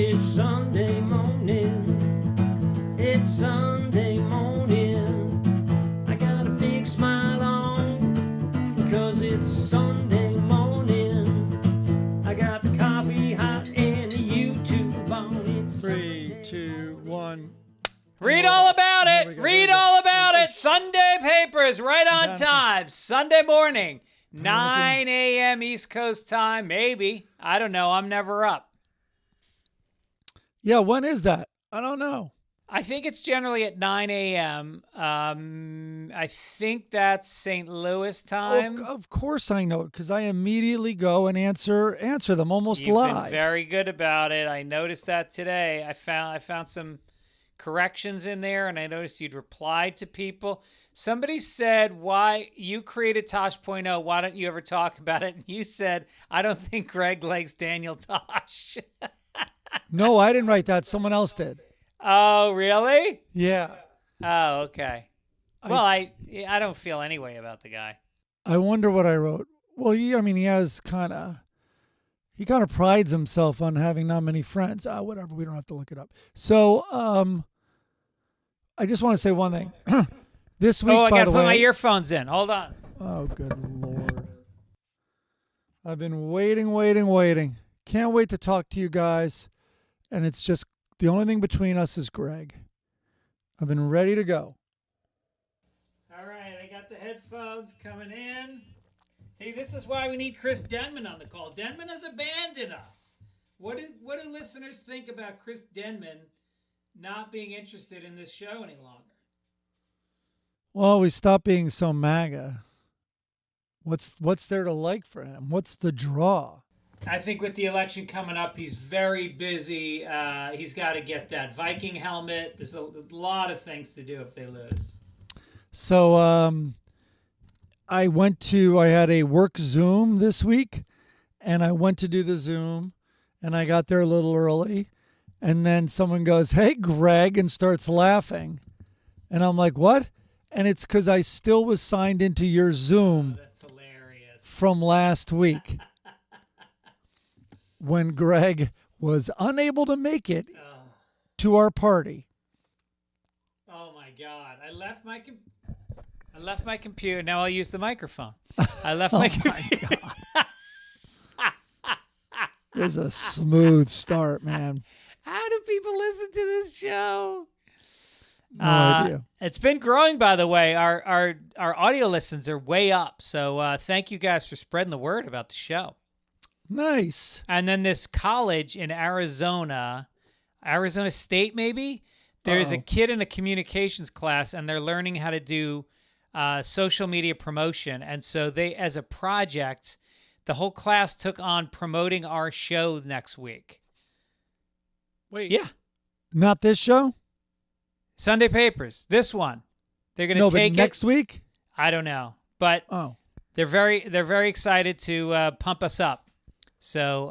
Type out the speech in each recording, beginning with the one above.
It's Sunday morning. It's Sunday morning. I got a big smile on because it's Sunday morning. I got the coffee hot and the YouTube on. It's 3, 2, 1. Read all about it. Read all about it. Sunday papers right on time. Sunday morning, 9 a.m. East Coast time. Maybe. I don't know. I'm never up. Yeah, when is that? I don't know. I think it's generally at 9 a.m. I think that's St. Louis time. Of course I know it, because I immediately go and answer them almost You've live. been very good about it. I noticed that today. I found some corrections in there, and I noticed you'd replied to people. Somebody said, why you created Tosh.0, why don't you ever talk about it? And you said, I don't think Greg likes Daniel Tosh. No, I didn't write that. Someone else did. Oh, really? Yeah. Oh, okay. Well, I don't feel any way about the guy. I wonder what I wrote. Well, he kind of prides himself on having not many friends. Whatever, we don't have to look it up. So, I just want to say one thing. This week, I by got the to way, put my earphones in. Hold on. Oh, good Lord. I've been waiting. Can't wait to talk to you guys. And it's just, the only thing between us is Greg. I've been ready to go. All right, I got the headphones coming in. See, this is why we need Chris Denman on the call. Denman has abandoned us. What do listeners think about Chris Denman not being interested in this show any longer? Well, we stopped being so MAGA. What's there to like for him? What's the draw? I think with the election coming up, he's very busy. He's got to get that Viking helmet. There's a lot of things to do if they lose. So I had a work Zoom this week, and I went to do the Zoom, and I got there a little early, and then someone goes, "Hey, Greg," and starts laughing. And I'm like, "What?" And it's because I still was signed into your Zoom That's hilarious. from last week when Greg was unable to make it to our party. Oh, my God. I left my computer. Now I'll use the microphone. I left my computer. God. There's a smooth start, man. How do people listen to this show? No idea. It's been growing, by the way. Our audio listens are way up. So thank you guys for spreading the word about the show. Nice. And then this college in Arizona State maybe, there's a kid in a communications class, and they're learning how to do social media promotion. And so they, as a project, the whole class took on promoting our show next week. Wait. Yeah. Not this show? Sunday papers. This one. They're going to take it next week? I don't know. But they're very excited to pump us up. So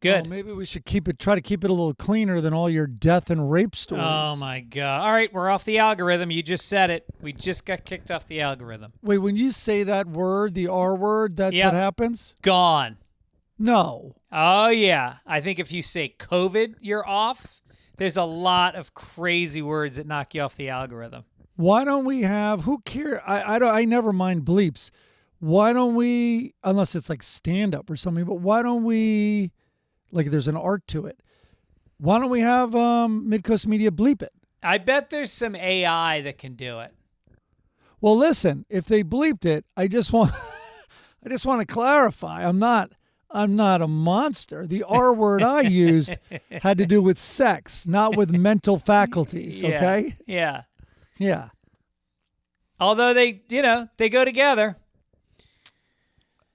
good. Well, maybe we should try to keep it a little cleaner than all your death and rape stories. Oh my God. All right, we're off the algorithm. You just said it. We just got kicked off the algorithm. Wait, when you say that word, the R word, that's what happens? Gone. No. Oh yeah. I think if you say COVID, you're off. There's a lot of crazy words that knock you off the algorithm. Why don't we have, who cares? I never mind bleeps. Why don't we, unless it's like stand-up or something, but why don't we, like there's an art to it, why don't we have Midcoast Media bleep it? I bet there's some AI that can do it. Well, listen, if they bleeped it, I just want to clarify, I'm not a monster. The R word I used had to do with sex, not with mental faculties, okay? Yeah. Yeah. Although they go together.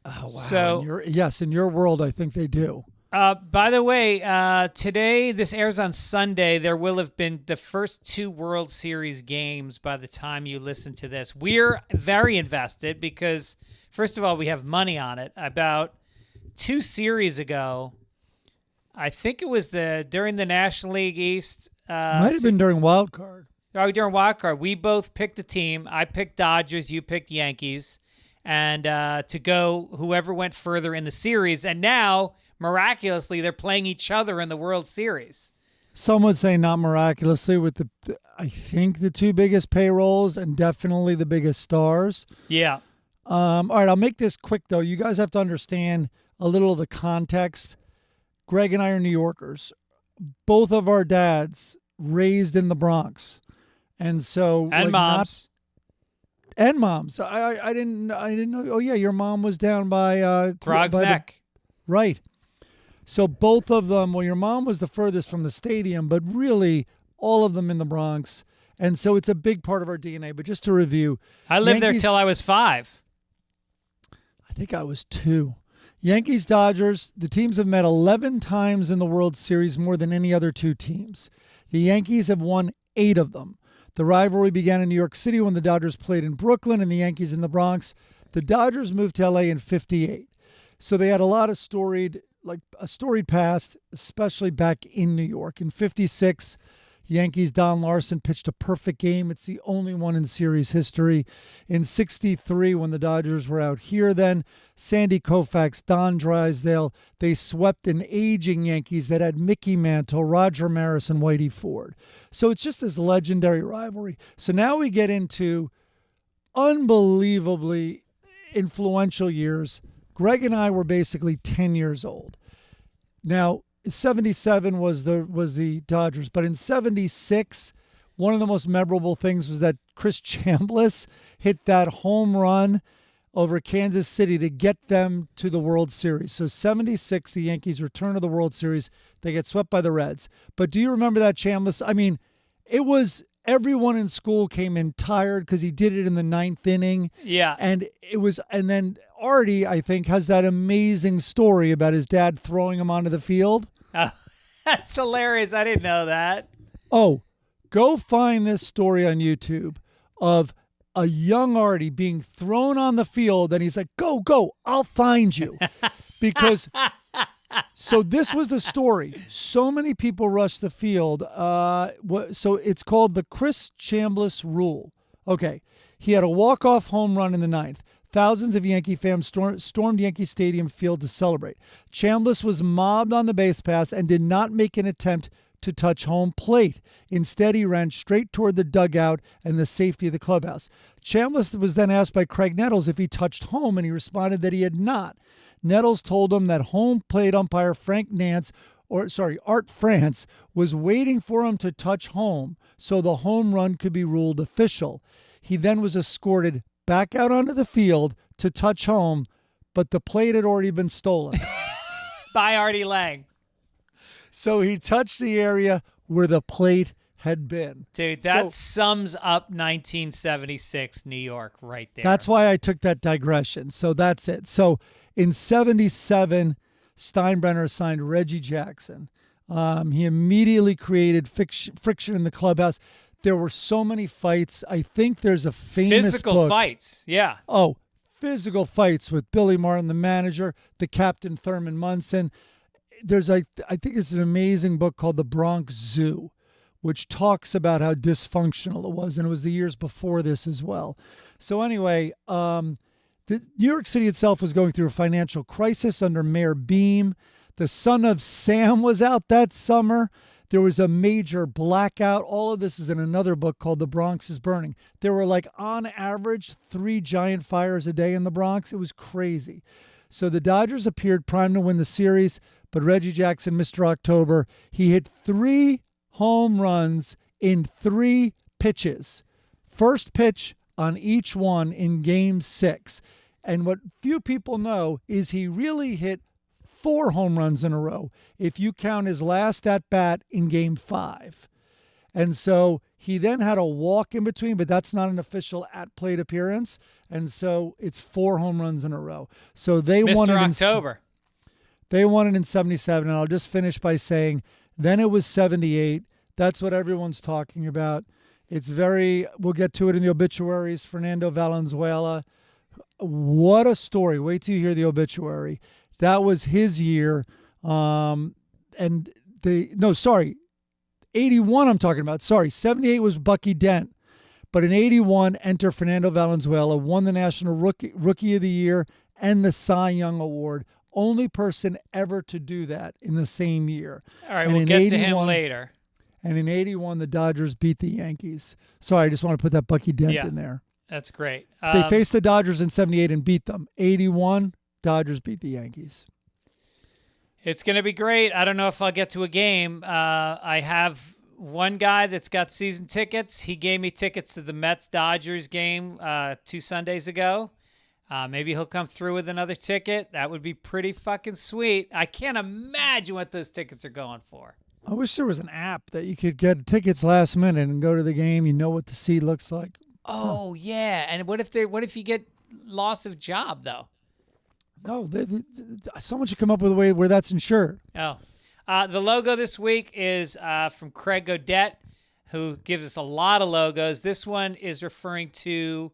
Oh, wow. So, in your world, I think they do. By the way, today, this airs on Sunday. There will have been the first 2 World Series games by the time you listen to this. We're very invested because, first of all, we have money on it. About 2 series ago, I think it was during the National League East. Might have been during Wild Card. Oh, during Wild Card. We both picked a team. I picked Dodgers. You picked Yankees. And to go whoever went further in the series. And now miraculously they're playing each other in the World Series. Some would say not miraculously with I think the two biggest payrolls and definitely the biggest stars. Yeah. All right, I'll make this quick though. You guys have to understand a little of the context. Greg and I are New Yorkers. Both of our dads raised in the Bronx. And so And moms. And moms. I didn't know. Oh yeah, your mom was down by Throg's Neck. Right. So both of them, well, your mom was the furthest from the stadium, but really all of them in the Bronx. And so it's a big part of our DNA. But just to review, I lived there till I was 5. I think I was 2. Yankees, Dodgers, the teams have met 11 times in the World Series, more than any other two teams. The Yankees have won 8 of them. The rivalry began in New York City when the Dodgers played in Brooklyn and the Yankees in the Bronx. The Dodgers moved to LA in 58. So they had a lot of storied past, especially back in New York. In 56, Yankees' Don Larson pitched a perfect game. It's the only one in series history. In 63, when the Dodgers were out here then, Sandy Koufax, Don Drysdale, they swept an aging Yankees that had Mickey Mantle, Roger Maris, and Whitey Ford. So it's just this legendary rivalry. So now we get into unbelievably influential years. Greg and I were basically 10 years old. Now, 77 was the Dodgers, but in 76, one of the most memorable things was that Chris Chambliss hit that home run over Kansas City to get them to the World Series. So 76, the Yankees return to the World Series. They get swept by the Reds. But do you remember that Chambliss? I mean, it was everyone in school came in tired because he did it in the 9th inning. Yeah. And then Artie, I think, has that amazing story about his dad throwing him onto the field. Oh, that's hilarious. I didn't know that. Oh, go find this story on YouTube of a young Artie being thrown on the field, and he's like, go, I'll find you. Because, so this was the story. So many people rushed the field. So it's called the Chris Chambliss rule. Okay, he had a walk-off home run in the 9th. Thousands of Yankee fans stormed Yankee Stadium field to celebrate. Chambliss was mobbed on the base pass and did not make an attempt to touch home plate. Instead, he ran straight toward the dugout and the safety of the clubhouse. Chambliss was then asked by Craig Nettles if he touched home, and he responded that he had not. Nettles told him that home plate umpire Art France was waiting for him to touch home so the home run could be ruled official. He then was escorted back out onto the field to touch home, but the plate had already been stolen. By Artie Lang. So he touched the area where the plate had been. Dude, that sums up 1976 New York right there. That's why I took that digression. So that's it. So in 77, Steinbrenner signed Reggie Jackson. He immediately created friction in the clubhouse. There were so many fights. I think there's a famous physical book. fights. Yeah. Oh, physical fights with Billy Martin, the manager, the captain, Thurman Munson. I think it's an amazing book called The Bronx Zoo, which talks about how dysfunctional it was. And it was the years before this as well. So anyway, New York City itself was going through a financial crisis under Mayor Beam. The son of Sam was out that summer. There was a major blackout. All of this is in another book called The Bronx is Burning. There were on average 3 giant fires a day in the Bronx. It was crazy. So the Dodgers appeared primed to win the series, but Reggie Jackson, Mr. October, he hit 3 home runs in 3 pitches. First pitch on each one in Game 6. And what few people know is he really hit 4 home runs in a row if you count his last at-bat in Game 5. And so he then had a walk in between, but that's not an official at-plate appearance. And so it's 4 home runs in a row. So they won it in October. They won it in 77. And I'll just finish by saying then it was 78. That's what everyone's talking about. We'll get to it in the obituaries. Fernando Valenzuela. What a story. Wait till you hear the obituary. That was his year. 81 I'm talking about. Sorry, 78 was Bucky Dent. But in 81, enter Fernando Valenzuela, won the National Rookie of the Year and the Cy Young Award. only person ever to do that in the same year. All right, And we'll in get to him 81 later. And in 81, the Dodgers beat the Yankees. Sorry, I just want to put that Bucky Dent Yeah. in there. That's great. They faced the Dodgers in 78 and beat them. 81, Dodgers beat the Yankees. It's going to be great. I don't know if I'll get to a game. I have one guy that's got season tickets. He gave me tickets to the Mets-Dodgers game 2 Sundays ago. Maybe he'll come through with another ticket. That would be pretty fucking sweet. I can't imagine what those tickets are going for. I wish there was an app that you could get tickets last minute and go to the game. You know what the seat looks like. Oh, yeah. And what if you get loss of job, though? No, someone should come up with a way where that's insured. Oh. The logo this week is from Craig Godet, who gives us a lot of logos. This one is referring to,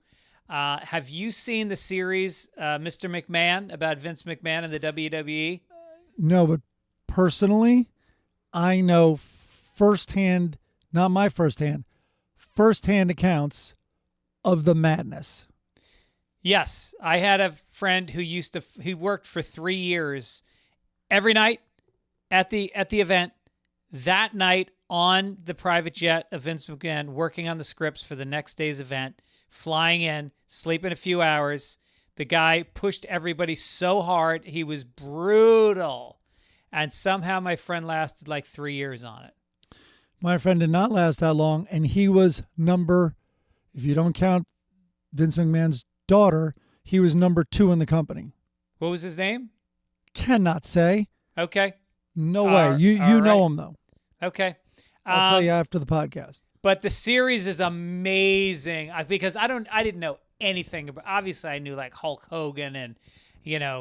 have you seen the series Mr. McMahon, about Vince McMahon and the WWE? No, but personally, I know firsthand, not my firsthand accounts of the madness. Yes, I had a friend who worked for 3 years every night at the event, that night on the private jet of Vince McMahon, working on the scripts for the next day's event, flying in, sleeping a few hours. The guy pushed everybody so hard, he was brutal. And somehow my friend lasted like 3 years on it. My friend did not last that long, and he was if you don't count Vince McMahon's daughter, he was number 2 in the company. What was his name? Cannot say. Okay. No way. You know him, though. Okay. I'll tell you after the podcast. But the series is amazing because I didn't know anything about. Obviously, I knew like Hulk Hogan and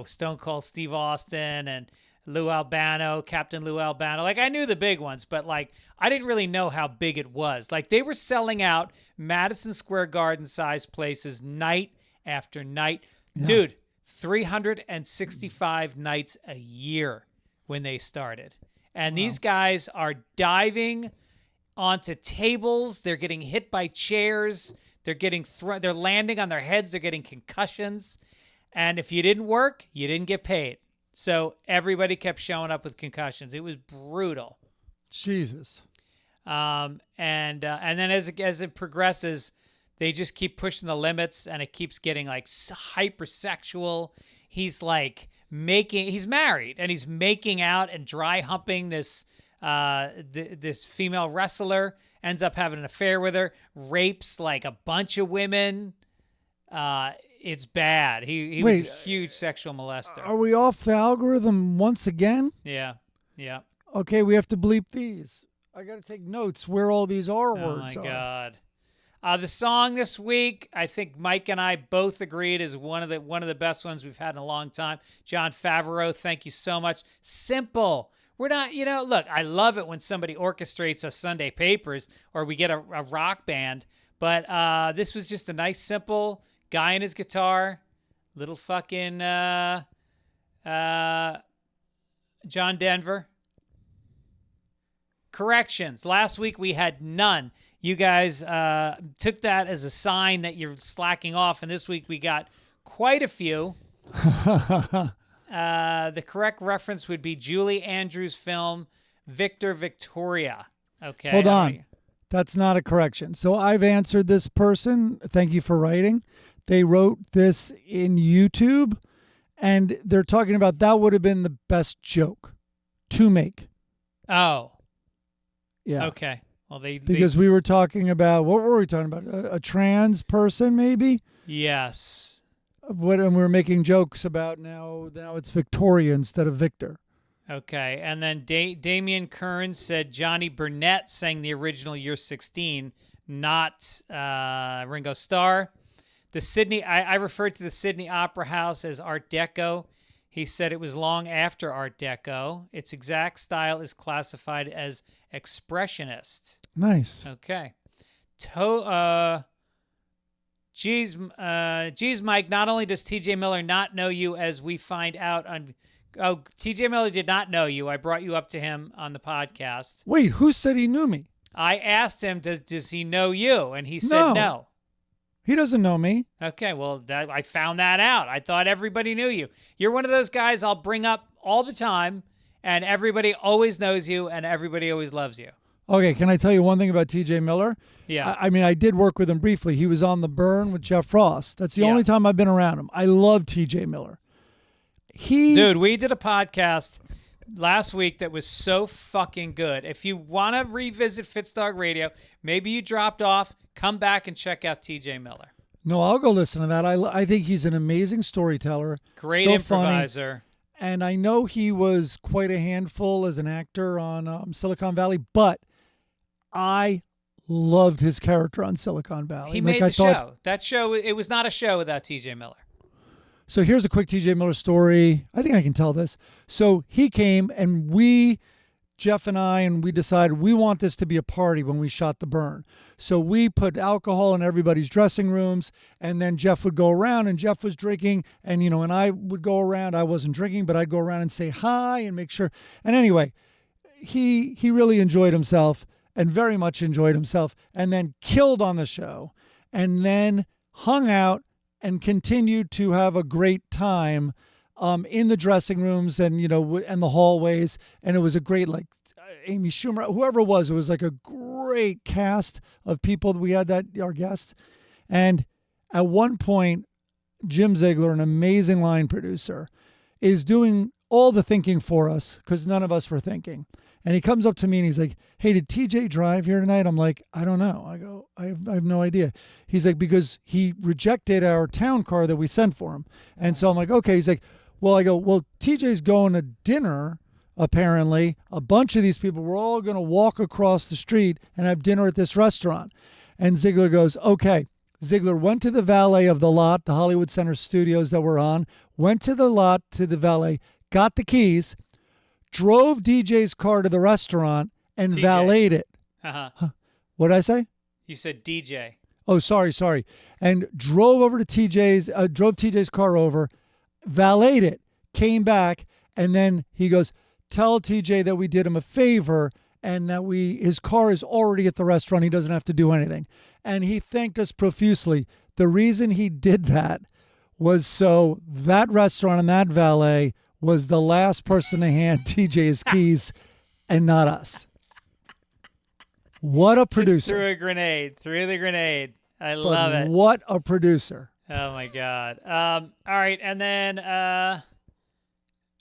Stone Cold Steve Austin and Captain Lou Albano. Like I knew the big ones, but like I didn't really know how big it was. Like they were selling out Madison Square Garden size places night after night. Yeah. Dude, 365 nights a year when they started. And these guys are diving onto tables. They're getting hit by chairs. They're getting they're landing on their heads. They're getting concussions. And if you didn't work, you didn't get paid. So everybody kept showing up with concussions. It was brutal. Jesus. And then as it progresses, they just keep pushing the limits, and it keeps getting like hypersexual. He's like he's married, and he's making out and dry humping this this female wrestler. Ends up having an affair with her. Rapes like a bunch of women. It's bad. He was a huge sexual molester. Are we off the algorithm once again? Yeah. Okay, we have to bleep these. I got to take notes where all these R words are. Oh, my God. The song this week, I think Mike and I both agreed, is one of the best ones we've had in a long time. John Favreau, thank you so much. Simple. We're not, look, I love it when somebody orchestrates a Sunday Papers or we get a rock band, but this was just a nice, simple guy and his guitar, little fucking John Denver. Corrections. Last week we had none. You guys took that as a sign that you're slacking off, and this week we got quite a few. The correct reference would be Julie Andrews' film Victor Victoria. Okay. Hold on. That's not a correction. So I've answered this person. Thank you for writing. They wrote this in YouTube, and they're talking about that would have been the best joke to make. Oh. Yeah. Okay. Well, because we were talking about, what were we talking about? A trans person, maybe? Yes. And we were making jokes about now it's Victoria instead of Victor. Okay. And then Damian Kearns said Johnny Burnett sang the original Year 16, not Ringo Starr. I referred to the Sydney Opera House as Art Deco. He said it was long after Art Deco. Its exact style is classified as expressionist. Nice. Okay. Geez, Mike, not only does TJ Miller not know you, as we find out on... Oh, TJ Miller did not know you. I brought you up to him on the podcast. Wait, who said he knew me? I asked him, does he know you? And he said no. He doesn't know me. Okay, well, I found that out. I thought everybody knew you. You're one of those guys I'll bring up all the time, and everybody always knows you, and everybody always loves you. Okay, can I tell you one thing about T.J. Miller? Yeah. I mean, I did work with him briefly. He was on The Burn with Jeff Frost. That's the only time I've been around him. I love T.J. Miller. Dude, we did a podcast last week that was so fucking good. If you want to revisit Fitzdog Radio, maybe you dropped off, come back and check out T.J. Miller. No, I'll go listen to that. I think he's an amazing storyteller. Great so improviser. Funny. And I know he was quite a handful as an actor on Silicon Valley, but I loved his character on Silicon Valley. He made the show. That show, it was not a show without T.J. Miller. So here's a quick T.J. Miller story. I think I can tell this. So he came and Jeff and I decided we want this to be a party when we shot The Burn. So we put alcohol in everybody's dressing rooms, and then Jeff would go around, and Jeff was drinking, and and I would go around. I wasn't drinking, but I'd go around and say hi and make sure. And anyway, he really enjoyed himself and very much enjoyed himself, and then killed on the show, and then hung out and continued to have a great time in the dressing rooms and and the hallways, and it was a great Amy Schumer, whoever it was like a great cast of people that we had our guests. And at one point, Jim Ziegler, an amazing line producer, is doing all the thinking for us because none of us were thinking. And he comes up to me and he's like, "Hey, did TJ drive here tonight?" I'm like, "I don't know." I go, I have no idea. He's like, "Because he rejected our town car that we sent for him." And so I'm like, "Okay." He's like, "Well," I go, "Well, TJ's going to dinner. Apparently, a bunch of these people were all going to walk across the street and have dinner at this restaurant." And Ziegler goes, "Okay." Ziegler went to the valet of the lot, the Hollywood Center studios that we're on, went to the lot, to the valet, got the keys, drove DJ's car to the restaurant, and valeted it. Uh-huh. What did I say? You said DJ. Oh, sorry. And drove over to drove TJ's car over, valeted it, came back, and then he goes, "Tell TJ that we did him a favor and that his car is already at the restaurant. He doesn't have to do anything." And he thanked us profusely. The reason he did that was so that restaurant and that valet was the last person to hand TJ his keys and not us. What a producer. Just threw the grenade. I love it. What a producer. Oh, my God. All right. And then,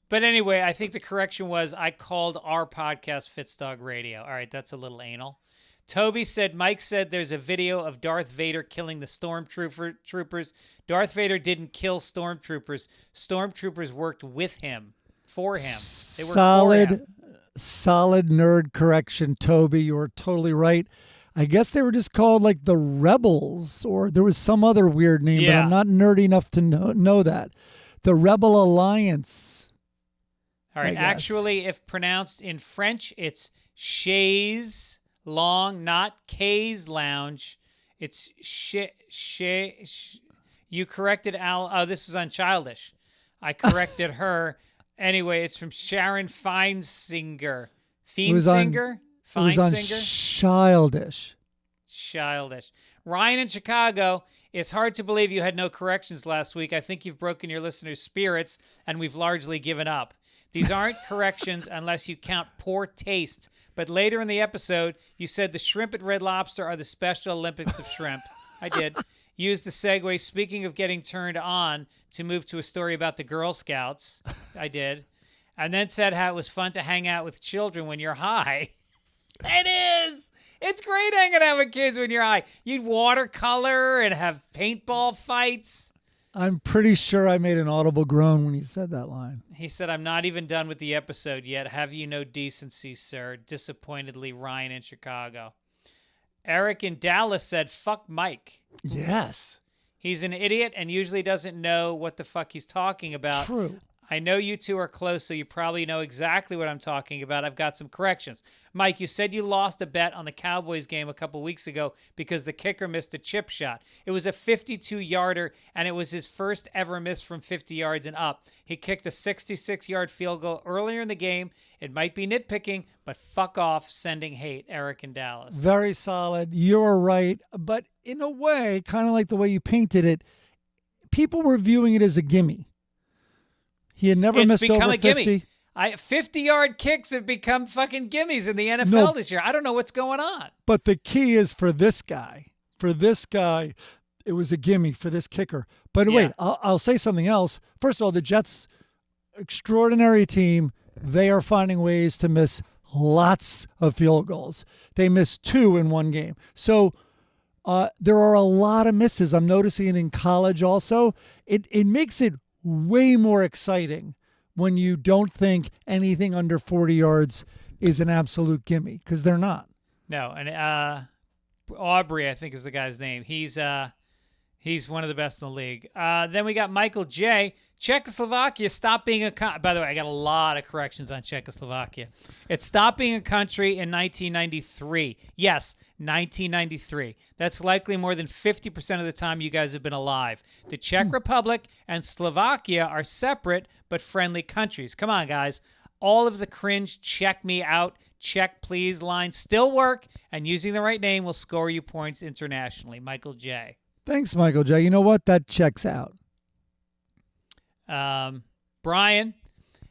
but anyway, I think the correction was I called our podcast Fitzdog Radio. All right. That's a little anal. Toby said, Mike said there's a video of Darth Vader killing the stormtroopers. Darth Vader didn't kill stormtroopers. Stormtroopers worked with him, for him. They worked for him. Solid nerd correction, Toby. You are totally right. I guess they were just called like the Rebels, or there was some other weird name, but I'm not nerdy enough to know that. The Rebel Alliance. All right. Actually, if pronounced in French, it's chaise long, not K's lounge. It's you corrected Al. Oh, this was on Childish. I corrected her. Anyway, it's from Sharon Feinsinger. Feinsinger? It was on Childish. Ryan in Chicago, it's hard to believe you had no corrections last week. I think you've broken your listeners' spirits, and we've largely given up. These aren't corrections unless you count poor taste. But later in the episode, you said the shrimp at Red Lobster are the Special Olympics of shrimp. I did. Used the segue, speaking of getting turned on, to move to a story about the Girl Scouts. I did. And then said how it was fun to hang out with children when you're high. It is. It's great hanging out with kids when you're high. You'd watercolor and have paintball fights. I'm pretty sure I made an audible groan when you said that line. He said, "I'm not even done with the episode yet. Have you no decency, sir?" Disappointedly, Ryan in Chicago. Eric in Dallas said, "Fuck Mike." Yes. He's an idiot and usually doesn't know what the fuck he's talking about. True. I know you two are close, so you probably know exactly what I'm talking about. I've got some corrections. Mike, you said you lost a bet on the Cowboys game a couple weeks ago because the kicker missed a chip shot. It was a 52-yarder, and it was his first ever miss from 50 yards and up. He kicked a 66-yard field goal earlier in the game. It might be nitpicking, but fuck off sending hate. Eric in Dallas. Very solid. You're right. But in a way, kind of like the way you painted it, people were viewing it as a gimme. He had never missed over 50. Gimme. 50-yard kicks have become fucking gimmies in the NFL this year. I don't know what's going on. But the key is for this guy. For this guy, it was a gimme for this kicker. But wait, I'll say something else. First of all, the Jets, extraordinary team. They are finding ways to miss lots of field goals. They missed 2 in one game. So there are a lot of misses. I'm noticing it in college also. It makes it way more exciting when you don't think anything under 40 yards is an absolute gimme, because they're not. No, and Aubrey, I think is the guy's name. He's one of the best in the league. Then we got Michael J. Czechoslovakia stopped being a country. By the way, I got a lot of corrections on Czechoslovakia. It stopped being a country in 1993. Yes, 1993. That's likely more than 50% of the time you guys have been alive. The Czech Republic and Slovakia are separate but friendly countries. Come on, guys. All of the cringe check me out, check please lines still work, and using the right name will score you points internationally. Michael J. Thanks, Michael J. You know what? That checks out. Brian.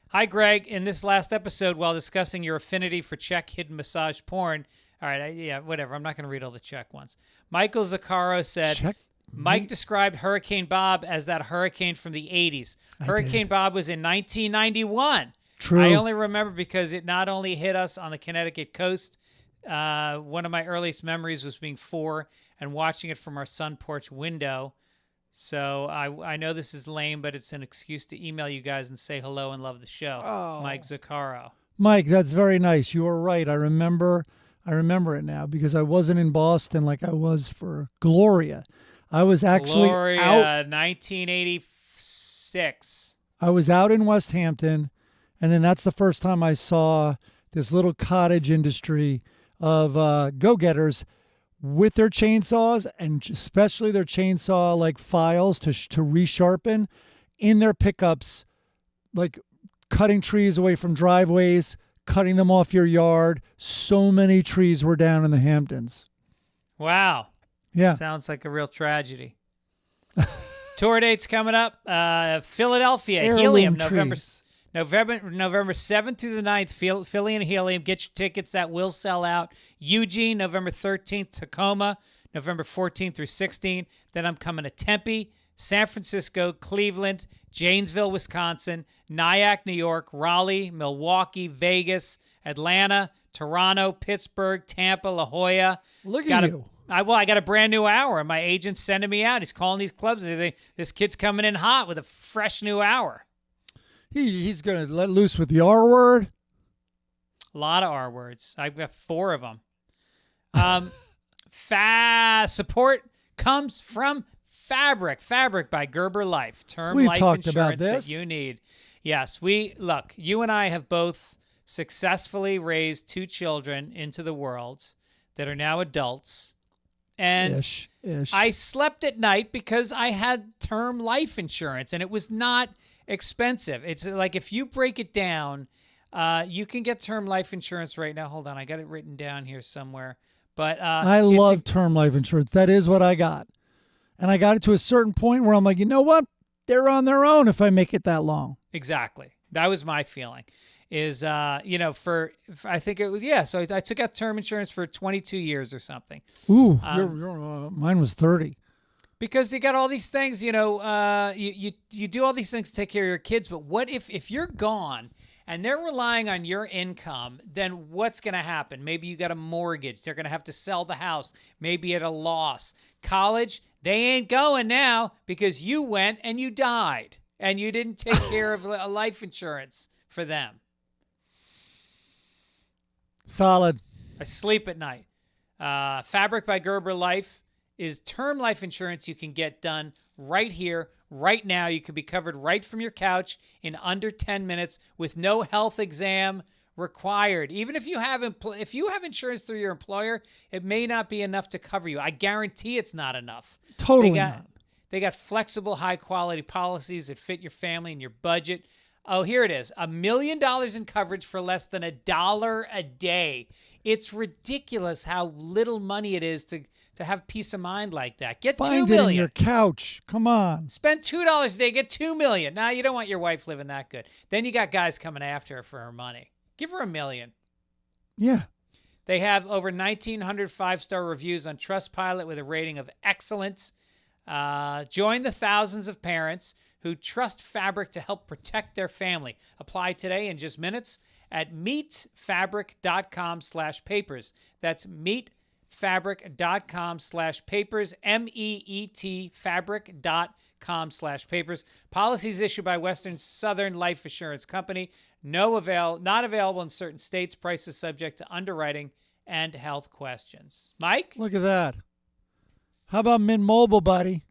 Hi, Greg. In this last episode, while discussing your affinity for Czech hidden massage porn, all right, whatever. I'm not going to read all the Czech ones. Michael Zaccaro said, Mike described Hurricane Bob as that hurricane from the 80s. Hurricane Bob was in 1991. True. I only remember because it not only hit us on the Connecticut coast. One of my earliest memories was being 4 and watching it from our sun porch window. So I know this is lame, but it's an excuse to email you guys and say hello and love the show. Oh. Mike Zaccaro. Mike, that's very nice. You are right. I remember it now because I wasn't in Boston like I was for Gloria. I was actually Gloria, out. 1986. I was out in West Hampton, and then that's the first time I saw this little cottage industry of go-getters with their chainsaws, and especially their chainsaw like files to resharpen in their pickups, like cutting trees away from driveways, cutting them off your yard. So many trees were down in the Hamptons. Wow. Yeah. Sounds like a real tragedy. Tour dates coming up. Philadelphia, Helium, November 7th through the 9th, Philly and Helium. Get your tickets. That will sell out. Eugene, November 13th. Tacoma, November 14th through 16th. Then I'm coming to Tempe, San Francisco, Cleveland, Janesville, Wisconsin, Nyack, New York, Raleigh, Milwaukee, Vegas, Atlanta, Toronto, Pittsburgh, Tampa, La Jolla. Look at you. I got a brand new hour, and my agent's sending me out. He's calling these clubs. He's saying, this kid's coming in hot with a fresh new hour. He's going to let loose with the R word. A lot of R words. I've got 4 of them. Support comes from Fabric. Fabric by Gerber Life. Term life insurance that you need. Yes, you and I have both successfully raised 2 children into the world that are now adults. And Ish. I slept at night because I had term life insurance, and it was not expensive. It's like if you break it down, you can get term life insurance right now. Hold on, I got it written down here somewhere. But I love term life insurance. That is what I got. And I got it to a certain point where I'm like, you know what? They're on their own if I make it that long. Exactly. That was my feeling. Is I think it was so I took out term insurance for 22 years or something. Ooh, mine was 30. Because you got all these things, you do all these things to take care of your kids, but what if you're gone and they're relying on your income, then what's going to happen? Maybe you got a mortgage. They're going to have to sell the house, maybe at a loss. College, they ain't going now because you went and you died and you didn't take care of a life insurance for them. Solid. I sleep at night. Fabric by Gerber Life is term life insurance you can get done right here, Right now, you could be covered right from your couch in under 10 minutes with no health exam required. Even if you have insurance through your employer, it may not be enough to cover you. I guarantee it's not enough. Totally not. They got flexible, high-quality policies that fit your family and your budget. Oh, here it is. $1 million in coverage for less than $1 a day. It's ridiculous how little money it is to have peace of mind like that. Get $2 million. Find it in your couch. Come on. Spend $2 a day, get $2 million. Nah, you don't want your wife living that good. Then you got guys coming after her for her money. Give her $1 million. Yeah. They have over 1,900 five-star reviews on Trustpilot with a rating of excellent. Join the thousands of parents who trust Fabric to help protect their family. Apply today in just minutes at meetfabric.com/papers. That's meetfabric.com/papers, MEET fabric.com/papers. Policies issued by Western Southern Life Assurance Company. Not available in certain states. Prices subject to underwriting and health questions. Mike? Look at that. How about Mint Mobile, buddy?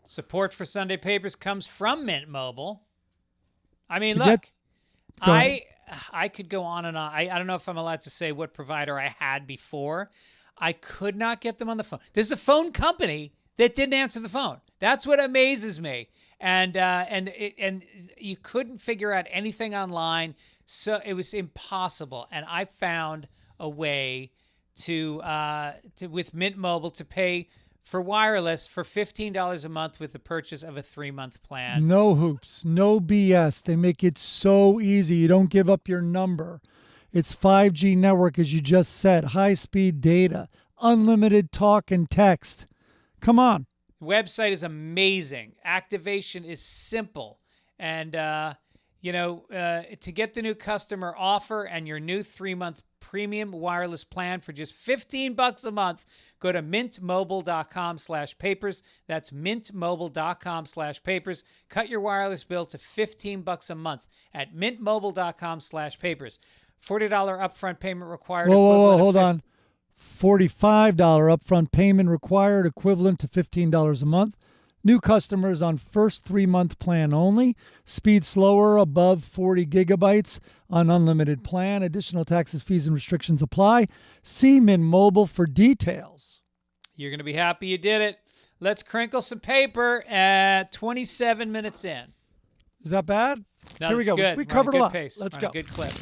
Support for Sunday Papers comes from Mint Mobile. I mean, Go look, ahead. I could go on and on. I don't know if I'm allowed to say what provider I had before. I could not get them on the phone. There's a phone company that didn't answer the phone. That's what amazes me. And you couldn't figure out anything online, so it was impossible. And I found a way to with Mint Mobile to pay for wireless for $15 a month with the purchase of a 3-month plan. No hoops, no BS. They make it so easy. You don't give up your number. It's 5G network, as you just said, high-speed data, unlimited talk and text. Come on. The website is amazing. Activation is simple. And, to get the new customer offer and your new 3-month premium wireless plan for just $15 a month, go to mintmobile.com/papers. That's mintmobile.com/papers. Cut your wireless bill to $15 a month at mintmobile.com/papers. $40 upfront payment required. Whoa, hold on. $45 upfront payment required, equivalent to $15 a month. New customers on first 3-month plan only. Speed slower, above 40 gigabytes on unlimited plan. Additional taxes, fees, and restrictions apply. See Mint Mobile for details. You're going to be happy you did it. Let's crinkle some paper at 27 minutes in. Is that bad? No, Here we that's go. good. We We're on covered a a good lot. pace. Let's We're go. on a good clip.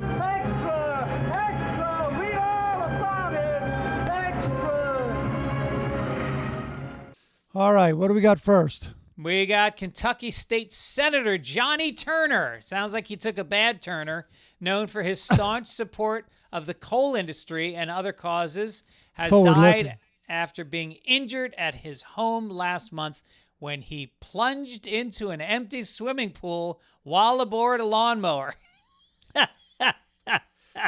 Extra! Read all about it! Extra! All right, what do we got first? We got Kentucky State Senator Johnny Turner. Sounds like he took a bad Turner. Known for his staunch support of the coal industry and other causes, has died after being injured at his home last month when he plunged into an empty swimming pool while aboard a lawnmower.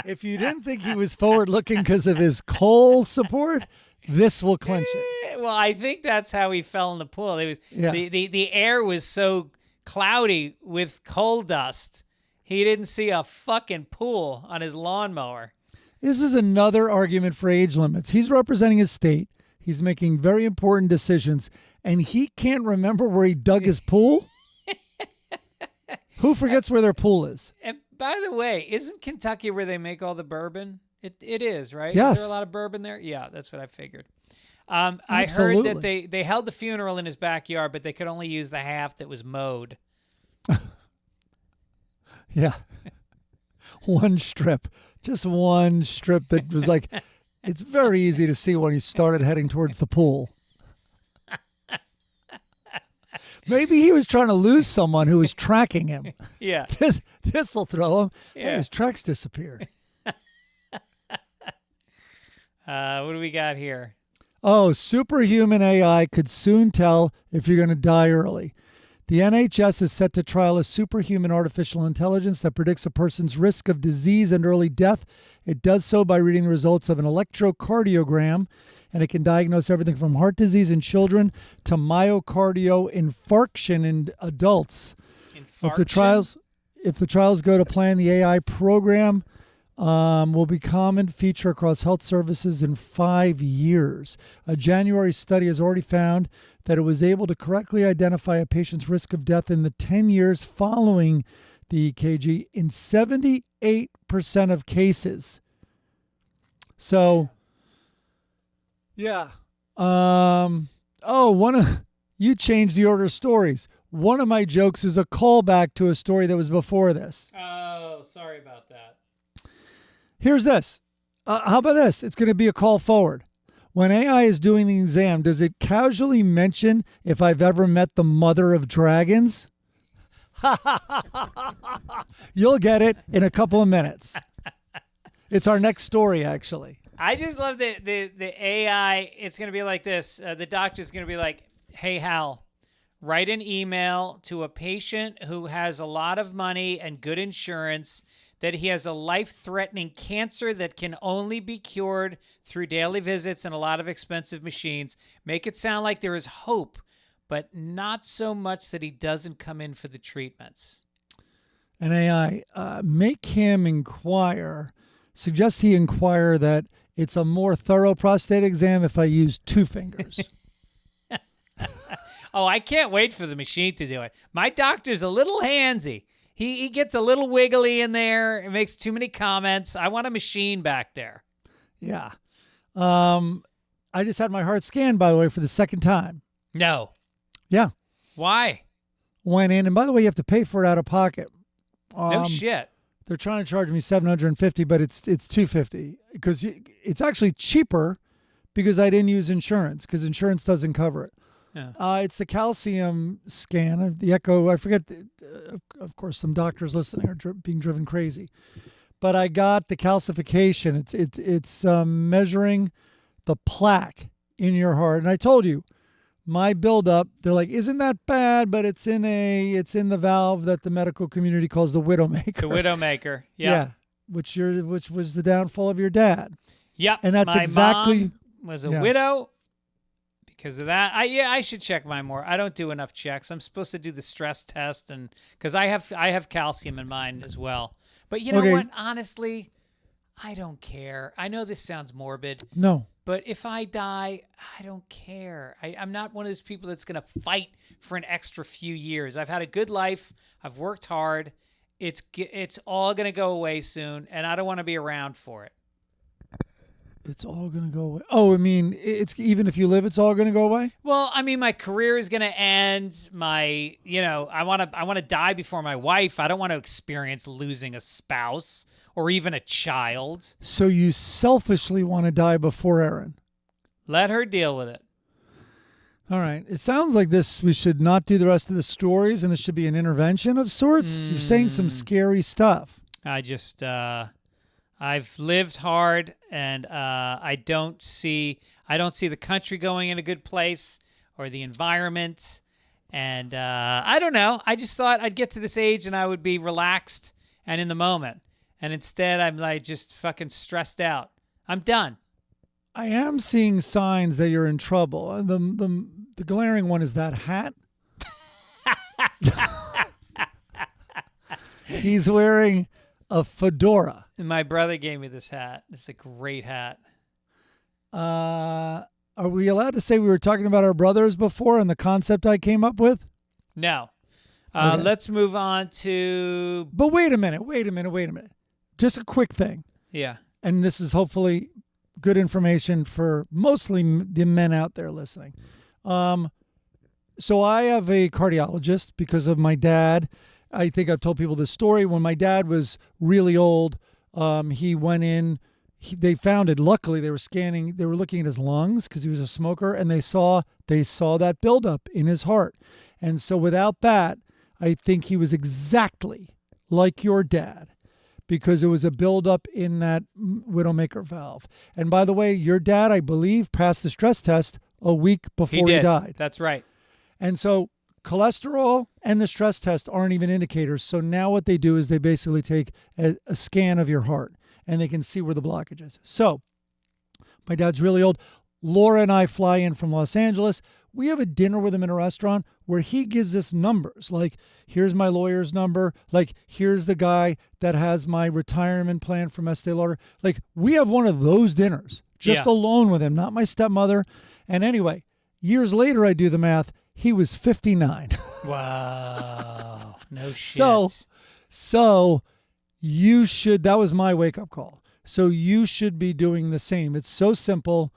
If you didn't think he was forward-looking because of his coal support, this will clinch it. Well, I think that's how he fell in the pool. It was Yeah. the air was so cloudy with coal dust, he didn't see a fucking pool on his lawnmower. This is another argument for age limits. He's representing his state. He's making very important decisions, and he can't remember where he dug his pool? Who forgets where their pool is? And by the way, isn't Kentucky where they make all the bourbon? It is, right? Yes. Is there a lot of bourbon there? Yeah, that's what I figured. I heard that they held the funeral in his backyard, but they could only use the half that was mowed. Yeah. One strip. Just one strip that was like, it's very easy to see when he started heading towards the pool. Maybe he was trying to lose someone who was tracking him. Yeah. This will throw him. Yeah. Hey, his tracks disappeared. What do we got here? Oh, superhuman AI could soon tell if you're going to die early. The NHS is set to trial a superhuman artificial intelligence that predicts a person's risk of disease and early death. It does so by reading the results of an electrocardiogram, and it can diagnose everything from heart disease in children to myocardial infarction in adults. If the trials go to plan, the AI program will be common feature across health services in 5 years. A January study has already found that it was able to correctly identify a patient's risk of death in the 10 years following the EKG in 78% of cases. So, yeah. You changed the order of stories. One of my jokes is a callback to a story that was before this. Oh, sorry about that. Here's this. How about this? It's going to be a call forward. When AI is doing the exam, does it casually mention if I've ever met the mother of dragons? You'll get it in a couple of minutes. It's our next story, actually. I just love the AI. It's going to be like this. The doctor's going to be like, hey, Hal, write an email to a patient who has a lot of money and good insurance that he has a life-threatening cancer that can only be cured through daily visits and a lot of expensive machines. Make it sound like there is hope, but not so much that he doesn't come in for the treatments. And AI, make him inquire. Suggest he inquire that it's a more thorough prostate exam if I use 2 fingers. Oh, I can't wait for the machine to do it. My doctor's a little handsy. He gets a little wiggly in there. It makes too many comments. I want a machine back there. Yeah. I just had my heart scanned, by the way, for the second time. No. Yeah. Why? Went in, and by the way, you have to pay for it out of pocket. No shit. They're trying to charge me $750, but it's $250 because it's actually cheaper because I didn't use insurance because insurance doesn't cover it. Yeah. It's the calcium scan, the echo. I forget. Of course, some doctors listening are being driven crazy, but I got the calcification. It's measuring the plaque in your heart, and I told you my buildup. They're like, isn't that bad? But it's in the valve that the medical community calls the widowmaker. The widowmaker. Yep. Yeah, which was the downfall of your dad. Yep. And that's my exactly mom was a widow. Because of that, I should check mine more. I don't do enough checks. I'm supposed to do the stress test, and because I have calcium in mine as well. But you know what? Honestly, I don't care. I know this sounds morbid. No. But if I die, I don't care. I'm not one of those people that's going to fight for an extra few years. I've had a good life. I've worked hard. It's all going to go away soon, and I don't want to be around for it. It's all going to go away. Oh, I mean, it's even if you live, it's all going to go away? Well, I mean, my career is going to end. I want to die before my wife. I don't want to experience losing a spouse or even a child. So you selfishly want to die before Erin? Let her deal with it. All right. It sounds like we should not do the rest of the stories, and this should be an intervention of sorts. You're saying some scary stuff. I've lived hard, and I don't see the country going in a good place or the environment. And I don't know. I just thought I'd get to this age and I would be relaxed and in the moment. And instead, I'm like just fucking stressed out. I'm done. I am seeing signs that you're in trouble. The glaring one is that hat. He's wearing a fedora. And my brother gave me this hat. It's a great hat. Are we allowed to say we were talking about our brothers before and the concept I came up with? No. Okay. Let's move on to... But wait a minute. Just a quick thing. Yeah. And this is hopefully good information for mostly the men out there listening. So I have a cardiologist because of my dad. I think I've told people this story. When my dad was really old, he went in. They found it. Luckily, they were looking at his lungs because he was a smoker, and they saw that buildup in his heart. And so without that, I think he was exactly like your dad because it was a buildup in that widowmaker valve. And by the way, your dad, I believe, passed the stress test a week before he died. That's right. And so cholesterol and the stress test aren't even indicators. So now what they do is they basically take a scan of your heart and they can see where the blockage is. So my dad's really old. Laura and I fly in from Los Angeles. we have a dinner with him in a restaurant where he gives us numbers. Like, here's my lawyer's number. Like, here's the guy that has my retirement plan from Estee Lauder. Like, we have one of those dinners just alone with him, not my stepmother. And anyway, years later, I do the math. He was 59. Wow. No shit. So you should, that was my wake-up call. So you should be doing the same. It's so simple.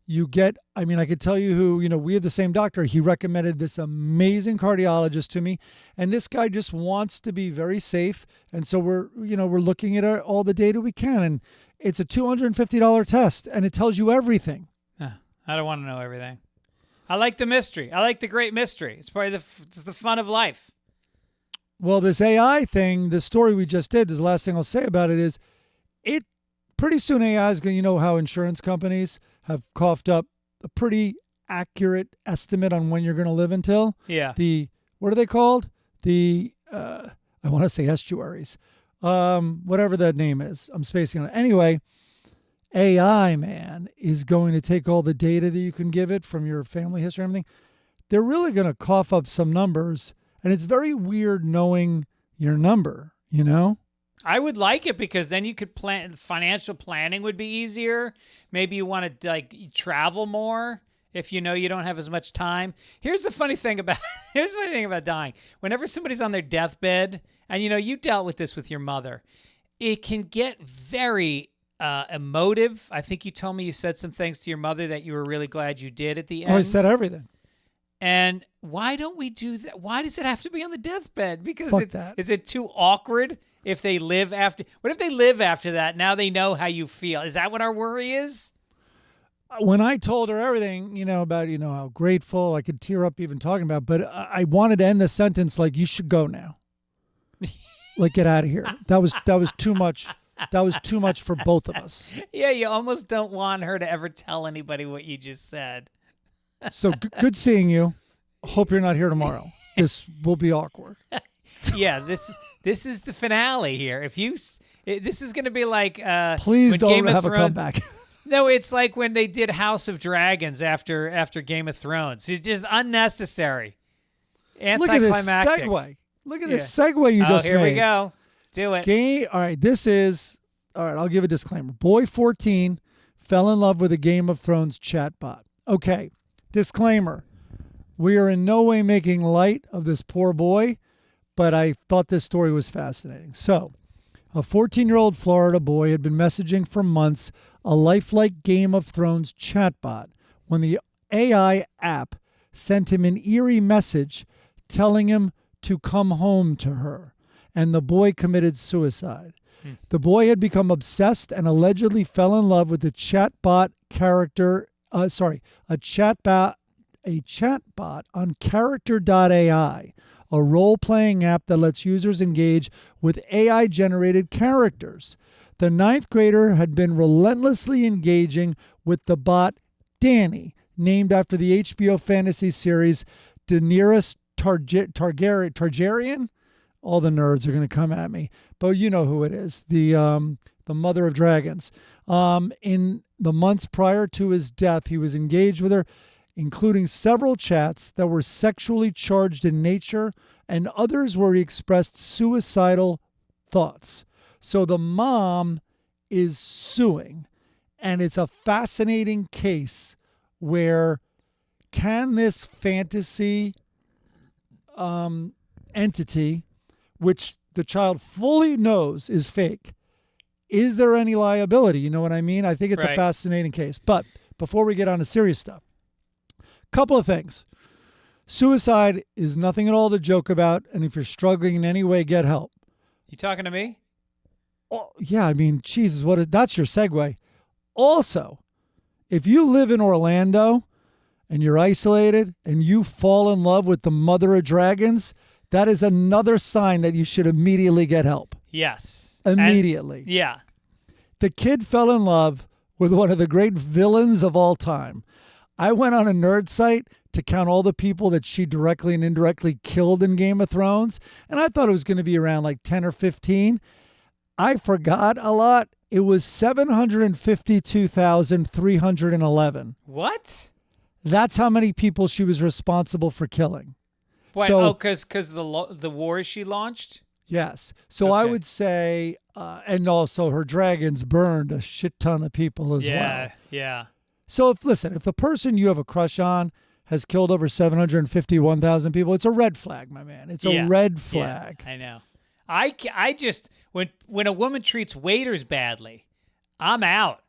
You get, I mean, I could tell you who, we have the same doctor. He recommended this amazing cardiologist to me. And this guy just wants to be very safe. And so we're looking at all the data we can. And it's a $250 test and it tells you everything. I don't want to know everything. I like the mystery. I like the great mystery. It's probably it's the fun of life. Well, this AI thing, the story we just did, this is the last thing I'll say about it is pretty soon AI is going to, how insurance companies have coughed up a pretty accurate estimate on when you're going to live until. Yeah. What are they called? I want to say estuaries. Whatever that name is. I'm spacing on it. Anyway, AI, man, is going to take all the data that you can give it from your family history and everything. They're really going to cough up some numbers. And it's very weird knowing your number, I would like it because then you could plan. Financial planning would be easier. Maybe you want to travel more if you don't have as much time. Here's the funny thing about dying. Whenever somebody's on their deathbed, and you dealt with this with your mother, it can get very emotive. I think you told me you said some things to your mother that you were really glad you did at the end. I said everything. And why don't we do that? Why does it have to be on the deathbed? Because is it too awkward? If they live after, what if they live after that? Now they know how you feel. Is that what our worry is? When I told her everything, about, how grateful, I could tear up even talking about, but I wanted to end the sentence like, you should go now. Like, get out of here. That was too much. That was too much for both of us. Yeah, you almost don't want her to ever tell anybody what you just said. So good seeing you. Hope you're not here tomorrow. This will be awkward. Yeah, this is the finale here. This is going to be like please don't Game have of a comeback. No, it's like when they did House of Dragons after Game of Thrones. It's just unnecessary, anticlimactic. Look at this segue you just made. Here we go. Do it. All right, I'll give a disclaimer. Boy 14 fell in love with a Game of Thrones chatbot. Okay, disclaimer. We are in no way making light of this poor boy, but I thought this story was fascinating. So, a 14-year-old Florida boy had been messaging for months a lifelike Game of Thrones chatbot when the AI app sent him an eerie message telling him to come home to her, and the boy committed suicide. The boy had become obsessed and allegedly fell in love with the chatbot character, a chatbot on character.ai, a role-playing app that lets users engage with AI-generated characters. The 9th grader had been relentlessly engaging with the bot Danny, named after the HBO fantasy series Daenerys Targaryen. All the nerds are going to come at me, but you know who it is, the mother of dragons. In the months prior to his death, he was engaged with her, including several chats that were sexually charged in nature and others where he expressed suicidal thoughts. So the mom is suing, and it's a fascinating case where can this fantasy entity, which the child fully knows is fake, is there any liability? You know what I mean? I think it's a fascinating case. But before we get on to serious stuff, couple of things. Suicide is nothing at all to joke about, and if you're struggling in any way, get help. You talking to me? Oh, yeah, I mean, Jesus, that's your segue. Also, if you live in Orlando and you're isolated and you fall in love with the mother of dragons, that is another sign that you should immediately get help. Yes. Immediately. Yeah. The kid fell in love with one of the great villains of all time. I went on a nerd site to count all the people that she directly and indirectly killed in Game of Thrones, and I thought it was going to be around like 10 or 15. I forgot a lot. It was 752,311. What? That's how many people she was responsible for killing. Wait, So- because the wars she launched? Yes. So I Okay. would say, and also her dragons burned a shit ton of people as well. Yeah. So if the person you have a crush on has killed over 751,000 people, it's a red flag, my man. It's a red flag. Yeah, I know. I just when a woman treats waiters badly, I'm out.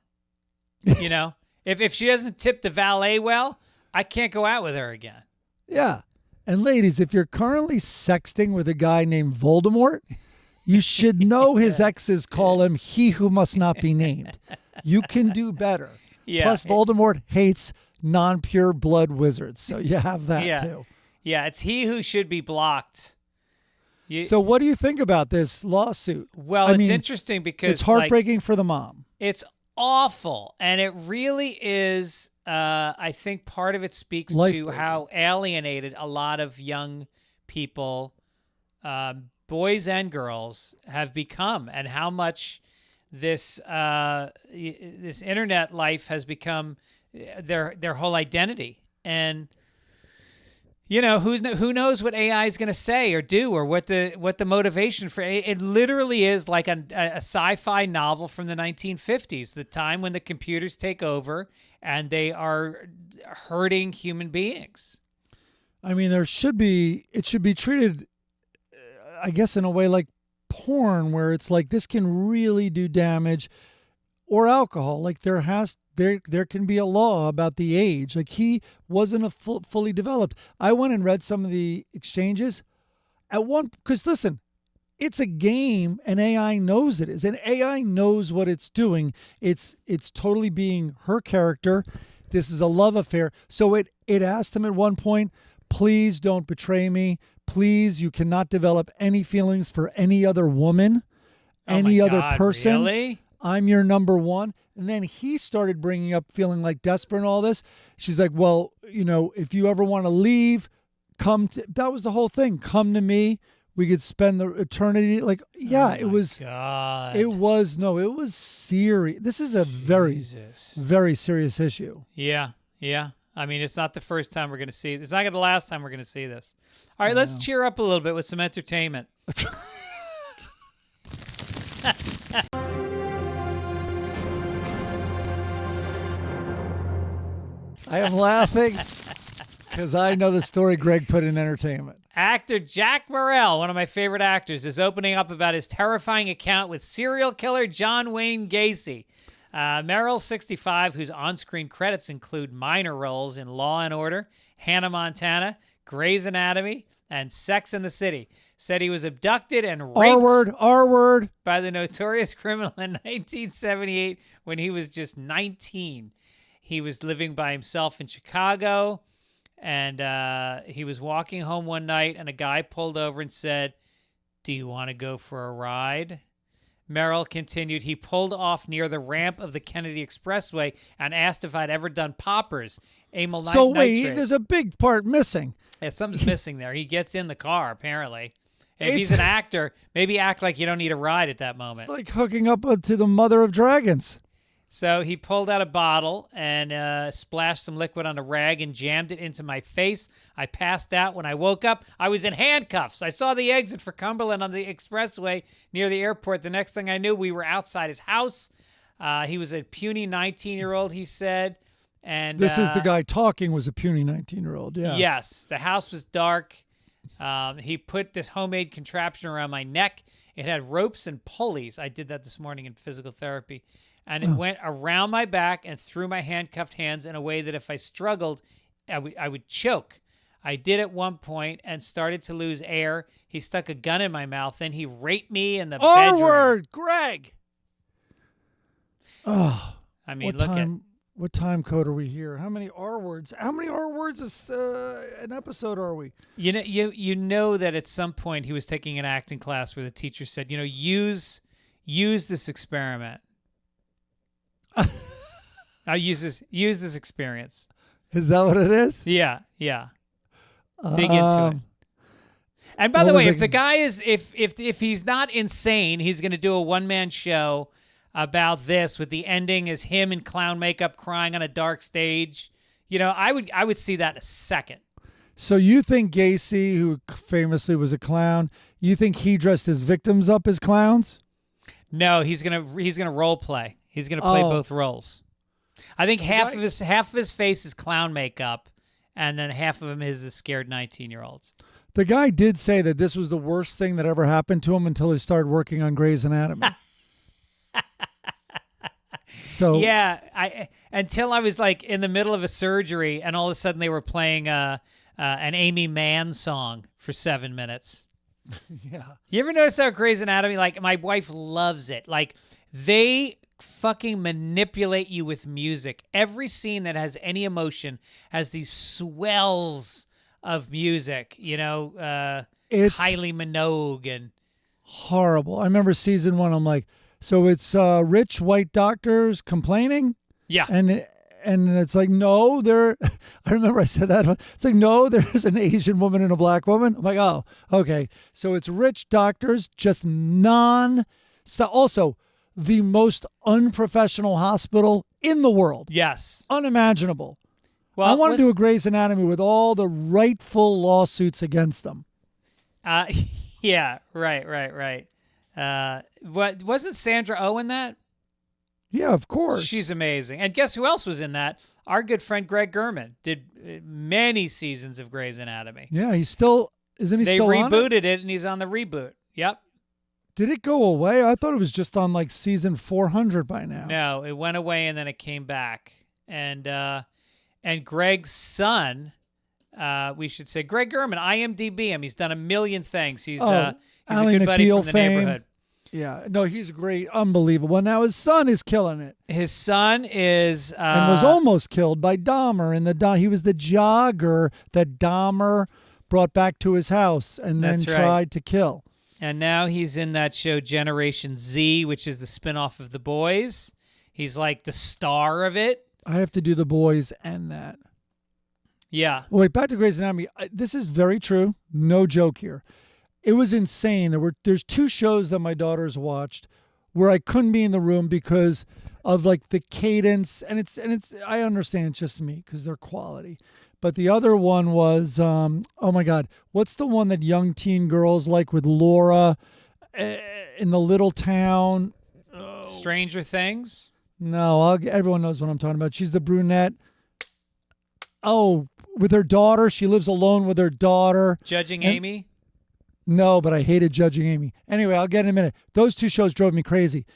You know, if she doesn't tip the valet well, I can't go out with her again. Yeah. And ladies, if you're currently sexting with a guy named Voldemort, you should know his exes call him he who must not be named. You can do better. Yeah. Plus, Voldemort hates non-pure blood wizards, so you have that too. Yeah, it's he who should be blocked. So what do you think about this lawsuit? Well, I it's mean, interesting because it's heartbreaking for the mom. It's awful, and it really is. I think part of it speaks to Life-breaking. how alienated a lot of young people, boys and girls, have become, and how much this this internet life has become their whole identity. And you know, who knows what AI is going to say or do, or what the motivation for it literally is like a sci-fi novel from the 1950s, the time when the computers take over and they are hurting human beings. I mean, it should be treated, I guess, in a way like porn, where it's like this can really do damage, or alcohol. Like there can be a law about the age. Like he wasn't fully developed. I went and read some of the exchanges because listen, it's a game and AI knows it is, and AI knows what it's doing. It's totally being her character. This is a love affair. So it asked him at one point, please don't betray me. Please, you cannot develop any feelings for any other woman, any my other God, person. Really? I'm your number one. And then he started bringing up feeling like desperate and all this. She's like, well, you know, if you ever want to leave, that was the whole thing. Come to me. We could spend the eternity. Like, yeah, it was serious. This is a very, very serious issue. Yeah. I mean, it's not the first time we're going to see it. It's not going to be the last time we're going to see this. All right, let's cheer up a little bit with some entertainment. I am laughing because I know the story Greg put in entertainment. Actor Jack Morrell, one of my favorite actors, is opening up about his terrifying account with serial killer John Wayne Gacy. Morrell, 65, whose on-screen credits include minor roles in Law & Order, Hannah Montana, Grey's Anatomy, and Sex and the City, said he was abducted and raped R word. by the notorious criminal in 1978 when he was just 19. He was living by himself in Chicago, and he was walking home one night, and a guy pulled over and said, "Do you want to go for a ride?" Merrill continued, he pulled off near the ramp of the Kennedy Expressway and asked if I'd ever done poppers, amyl nitrate. So wait, there's a big part missing. Yeah, something's missing there. He gets in the car, apparently. If he's an actor, maybe act like you don't need a ride at that moment. It's like hooking up to the mother of dragons. So he pulled out a bottle and splashed some liquid on a rag and jammed it into my face. I passed out. When I woke up, I was in handcuffs. I saw the exit for Cumberland on the expressway near the airport. The next thing I knew, we were outside his house. He was a puny 19-year-old, he said. And this is the guy talking was a puny 19-year-old, yeah. Yes. The house was dark. He put this homemade contraption around my neck. It had ropes and pulleys. I did that this morning in physical therapy. And it went around my back and through my handcuffed hands in a way that if I struggled, I would choke. I did at one point and started to lose air. He stuck a gun in my mouth. Then he raped me in the bedroom. R-word, Greg! Oh, I mean, what time code are we here? How many R words? How many R words is an episode are we? You know that at some point he was taking an acting class where the teacher said, use this experiment. I'll use this experience. Is that what it is? Yeah. Dig into it. And by the way, if the guy is if he's not insane, he's going to do a one-man show about this with the ending as him in clown makeup crying on a dark stage, I would see that in a second. So you think Gacy, who famously was a clown, you think he dressed his victims up as clowns? No, he's gonna role play. He's gonna play both roles. I think half of his face is clown makeup, and then half of him is the scared 19-year-olds. The guy did say that this was the worst thing that ever happened to him until he started working on Grey's Anatomy. So yeah, until I was like in the middle of a surgery, and all of a sudden they were playing an Amy Mann song for 7 minutes. Yeah. You ever notice how Grey's Anatomy? Like, my wife loves it. Like, they fucking manipulate you with music. Every scene that has any emotion has these swells of music. It's Kylie Minogue and horrible. I remember season 1. I'm like, so it's rich white doctors complaining? Yeah. And it's like, no, I remember I said that. It's like, no, there's an Asian woman and a black woman. I'm like, oh, okay. So it's rich doctors, just also the most unprofessional hospital in the world. Yes. Unimaginable. Well, I want to do a Grey's Anatomy with all the rightful lawsuits against them. Yeah, right. What wasn't Sandra Oh in that? Yeah, of course. She's amazing. And guess who else was in that? Our good friend Greg Gurman did many seasons of Grey's Anatomy. Yeah, isn't he still on it? They rebooted it, and he's on the reboot. Yep. Did it go away? I thought it was just on like season 400 by now. No, it went away and then it came back. And Greg's son, we should say, Greg Gurman, IMDb him. He's done a million things. He's a good buddy from the neighborhood. Yeah, no, he's great, unbelievable. Now his son is killing it. His son is and was almost killed by Dahmer. He was the jogger that Dahmer brought back to his house and then tried to kill. And now he's in that show Generation Z, which is the spinoff of The Boys. He's like the star of it. I have to do The Boys and that. Yeah. Wait, back to Grey's Anatomy. This is very true. No joke here. It was insane. There's 2 shows that my daughters watched where I couldn't be in the room because of like the cadence, and it's I understand it's just me because they're quality. But the other one was oh my God, what's the one that young teen girls like with Laura in the little town? Oh. Stranger Things? No, everyone knows what I'm talking about. She's the brunette. Oh, with her daughter. She lives alone with her daughter. Judging Amy? No, but I hated Judging Amy. Anyway, I'll get in a minute. Those 2 shows drove me crazy.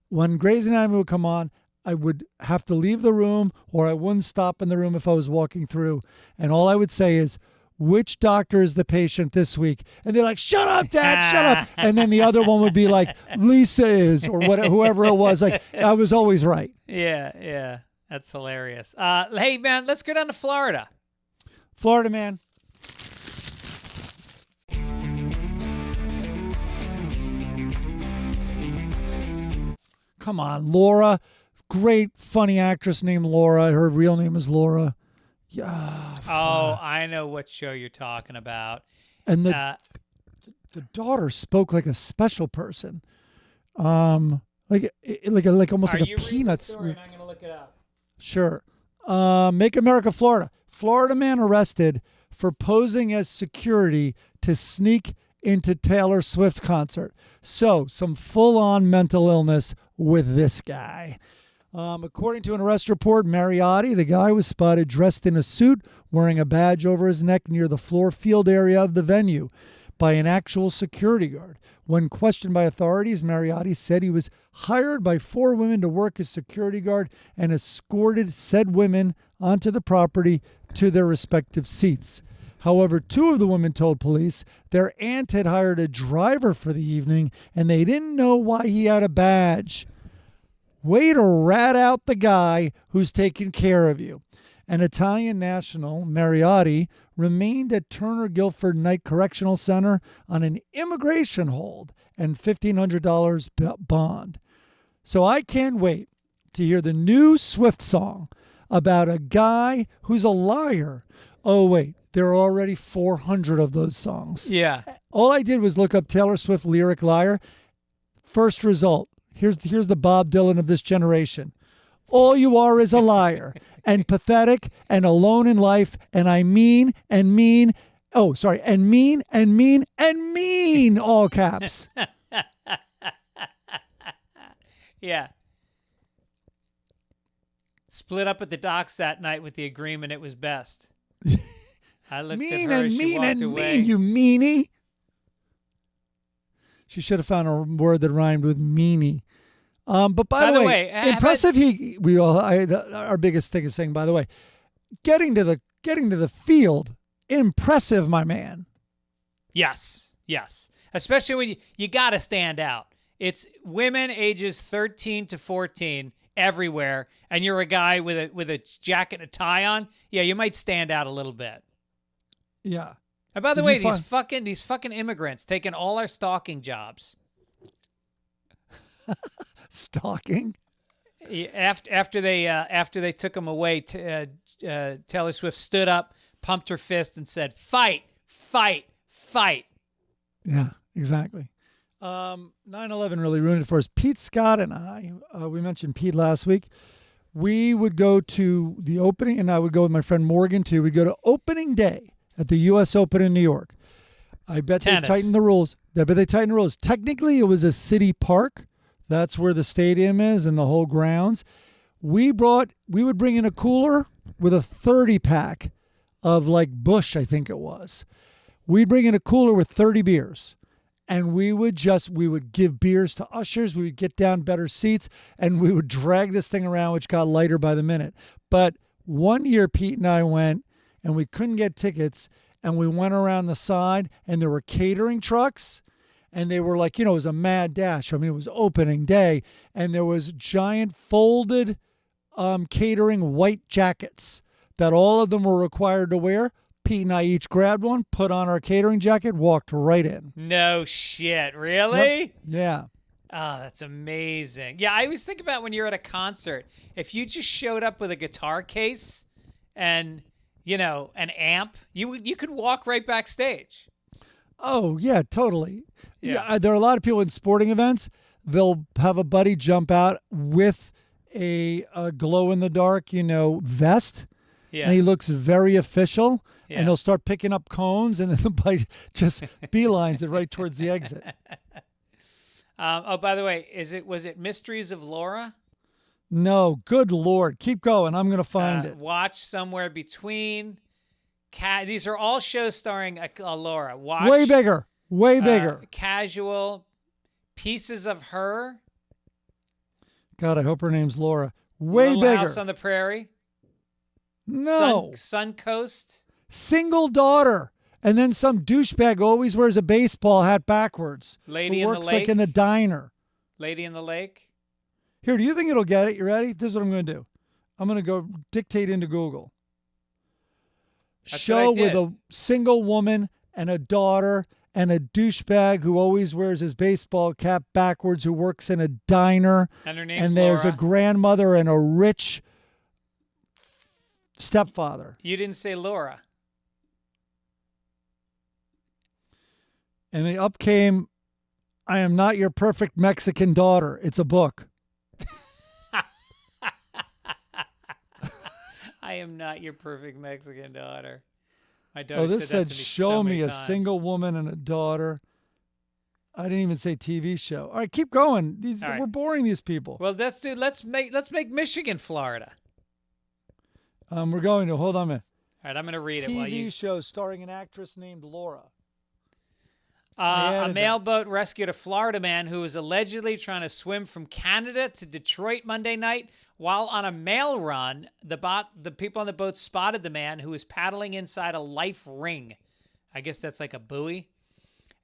When Grey's Anatomy would come on, I would have to leave the room, or I wouldn't stop in the room if I was walking through. And all I would say is, which doctor is the patient this week? And they're like, shut up, Dad, shut up. And then the other one would be like, Lisa is, or whoever it was. Like, I was always right. Yeah. That's hilarious. Hey, man, let's go down to Florida. Florida, man. Come on, Laura. Great, funny actress named Laura. Her real name is Laura. Yeah. Oh, I know what show you're talking about. And the daughter spoke like a special person. Like almost like a Peanuts. I'm gonna look it up. Sure. Make America Florida. Florida man arrested for posing as security to sneak into Taylor Swift concert. So some full-on mental illness with this guy. According to an arrest report, Mariotti, the guy was spotted dressed in a suit, wearing a badge over his neck near the floor field area of the venue by an actual security guard. When questioned by authorities, Mariotti said he was hired by 4 women to work as security guard and escorted said women onto the property to their respective seats. However, 2 of the women told police their aunt had hired a driver for the evening and they didn't know why he had a badge. Way to rat out the guy who's taking care of you. An Italian national, Mariotti, remained at Turner Guilford Night Correctional Center on an immigration hold and $1,500 bond. So I can't wait to hear the new Swift song about a guy who's a liar. Oh, wait, there are already 400 of those songs. Yeah. All I did was look up Taylor Swift lyric liar. First result. Here's the Bob Dylan of this generation. All you are is a liar and pathetic and alone in life. And I mean and mean. Oh, sorry. And mean and mean and mean, all caps. Yeah. Split up at the docks that night with the agreement it was best. I looked Mean at her and as she mean walked and away. mean, you meanie. She should have found a word that rhymed with meanie. But by the way, impressive. Our biggest thing is saying, by the way, getting to the field, impressive, my man. Yes. Especially when you got to stand out. It's women ages 13 to 14 everywhere, and you're a guy with a jacket and a tie on. Yeah, you might stand out a little bit. Yeah. And by the way, these fucking immigrants taking all our stalking jobs. Stalking? After they took them away, Taylor Swift stood up, pumped her fist, and said, "Fight, fight, fight." Yeah, exactly. 9/11 really ruined it for us. Pete Scott and I, we mentioned Pete last week. We would go to the opening, and I would go with my friend Morgan too. We'd go to opening day at the U.S. Open in New York. I bet they tightened the rules. Technically, it was a city park. That's where the stadium is and the whole grounds. We would bring in a cooler with a 30-pack of like Busch, I think it was. We'd bring in a cooler with 30 beers. And we would give beers to ushers. We would get down better seats, and we would drag this thing around, which got lighter by the minute. But one year, Pete and I went, and we couldn't get tickets, and we went around the side, and there were catering trucks, and they were like, it was a mad dash. I mean, it was opening day, and there was giant folded catering white jackets that all of them were required to wear. Pete and I each grabbed one, put on our catering jacket, walked right in. No shit. Really? Yep. Yeah. Oh, that's amazing. Yeah, I always think about when you're at a concert. If you just showed up with a guitar case and, an amp, you could walk right backstage. Oh, yeah, totally. Yeah. There are a lot of people in sporting events. They'll have a buddy jump out with a glow-in-the-dark, vest. Yeah. And he looks very official. Yeah. And he'll start picking up cones, and then the buddy just beelines it right towards the exit. By the way, was it Mysteries of Laura? No, good Lord. Keep going. I'm going to find it. Watch Somewhere Between. These are all shows starring Laura. Watch. Way bigger. Casual. Pieces of Her. God, I hope her name's Laura. Way Little bigger. House on the Prairie. No. Suncoast. Single Daughter. And then some douchebag always wears a baseball hat backwards. Lady who in the works Lake. like in the diner. Lady in the Lake. Here, do you think it'll get it? You ready? This is what I'm going to do. I'm going to go dictate into Google. That's Show what I did. with a single woman and a daughter and a douchebag who always wears his baseball cap backwards, who works in a diner. And her name's And there's Laura. a grandmother and a rich stepfather. You didn't say Laura. And up came, I Am Not Your Perfect Mexican Daughter. It's a book. I am not your perfect Mexican daughter. My daughter This said said, that to me show so me many a times. single woman and a daughter. I didn't even say TV show. All right, keep going. All right. We're boring these people. Well, let's make Michigan Florida. We're going to, hold on a minute. All right, I'm going to read it while you. TV show starring an actress named Laura. A added mail that. boat rescued a Florida man who was allegedly trying to swim from Canada to Detroit Monday night. While on a mail run, the people on the boat spotted the man who was paddling inside a life ring. I guess that's like a buoy.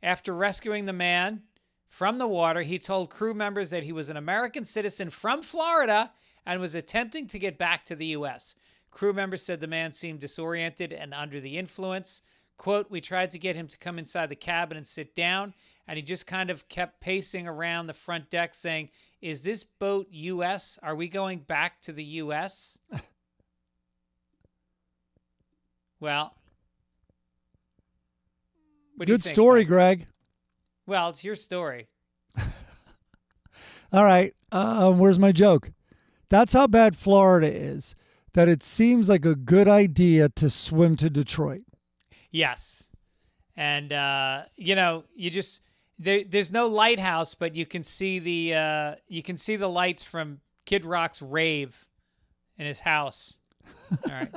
After rescuing the man from the water, he told crew members that he was an American citizen from Florida and was attempting to get back to the U.S. Crew members said the man seemed disoriented and under the influence. Quote, we tried to get him to come inside the cabin and sit down, and he just kind of kept pacing around the front deck saying, is this boat U.S.? Are we going back to the U.S.? Well, what do you Good think, story, Mike? Greg. Well, it's your story. All right. Where's my joke? That's how bad Florida is, that it seems like a good idea to swim to Detroit. Yes. And, you just, there's no lighthouse, but you can see the lights from Kid Rock's rave in his house. All right.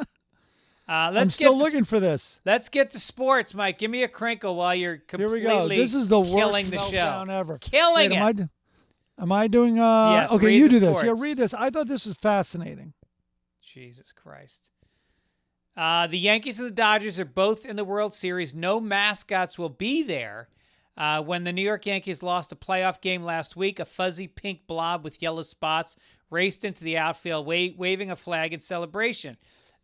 I'm still looking for this. Let's get to sports, Mike. Give me a crinkle while you're completely Here we go. This is the worst killing the meltdown show. ever. Killing it. Am I doing? Yes, okay, read you the do this. sports. Yeah, read this. I thought this was fascinating. Jesus Christ. The Yankees and the Dodgers are both in the World Series. No mascots will be there. When the New York Yankees lost a playoff game last week, a fuzzy pink blob with yellow spots raced into the outfield, waving a flag in celebration.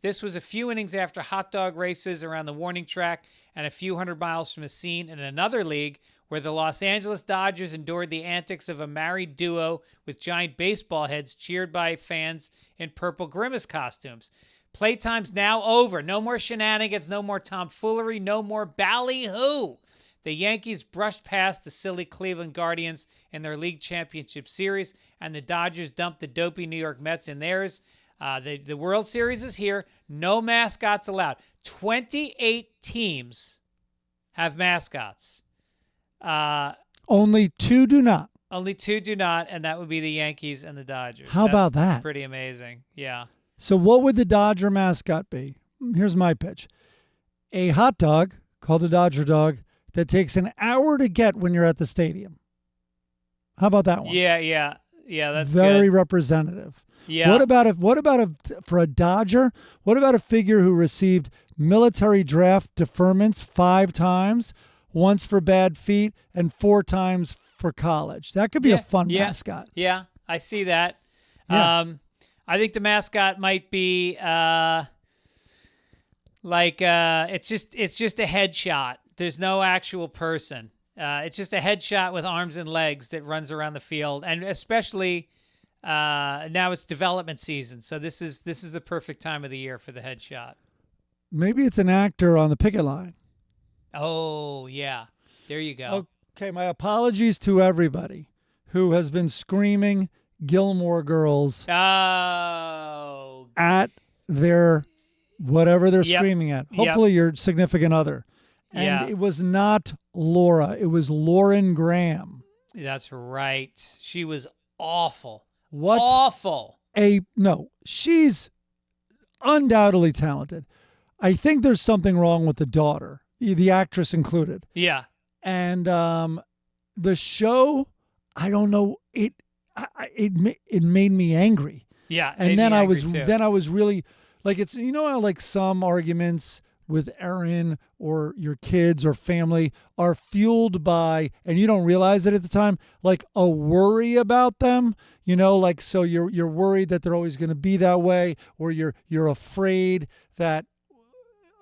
This was a few innings after hot dog races around the warning track and a few hundred miles from a scene in another league where the Los Angeles Dodgers endured the antics of a married duo with giant baseball heads cheered by fans in purple grimace costumes. Playtime's now over. No more shenanigans, no more tomfoolery, no more ballyhoo. The Yankees brushed past the silly Cleveland Guardians in their league championship series, and the Dodgers dumped the dopey New York Mets in theirs. The World Series is here. No mascots allowed. 28 teams have mascots. Only 2 do not. Only 2 do not, and that would be the Yankees and the Dodgers. How about that? Pretty amazing. Yeah. So what would the Dodger mascot be? Here's my pitch. A hot dog called a Dodger dog that takes an hour to get when you're at the stadium. How about that one? Yeah, that's very good. representative. Yeah. What about for a Dodger? What about a figure who received military draft deferments 5 times, once for bad feet and 4 times for college? That could be a fun mascot. Yeah, I see that. Yeah. I think the mascot might be it's just a headshot. There's no actual person. It's just a headshot with arms and legs that runs around the field, and especially now it's development season, so this is the perfect time of the year for the headshot. Maybe it's an actor on the picket line. Oh yeah, there you go. Okay, my apologies to everybody who has been screaming Gilmore Girls at their whatever they're screaming at. Hopefully your significant other. And it was not Laura. It was Lauren Graham. That's right. She was awful. What? Awful. No, she's undoubtedly talented. I think there's something wrong with the daughter, the actress included. Yeah. And the show, I don't know, it made me angry. Yeah. And then I was really like, it's, you know how like some arguments with Erin or your kids or family are fueled by, and you don't realize it at the time, like a worry about them, like, so you're worried that they're always going to be that way, or you're afraid that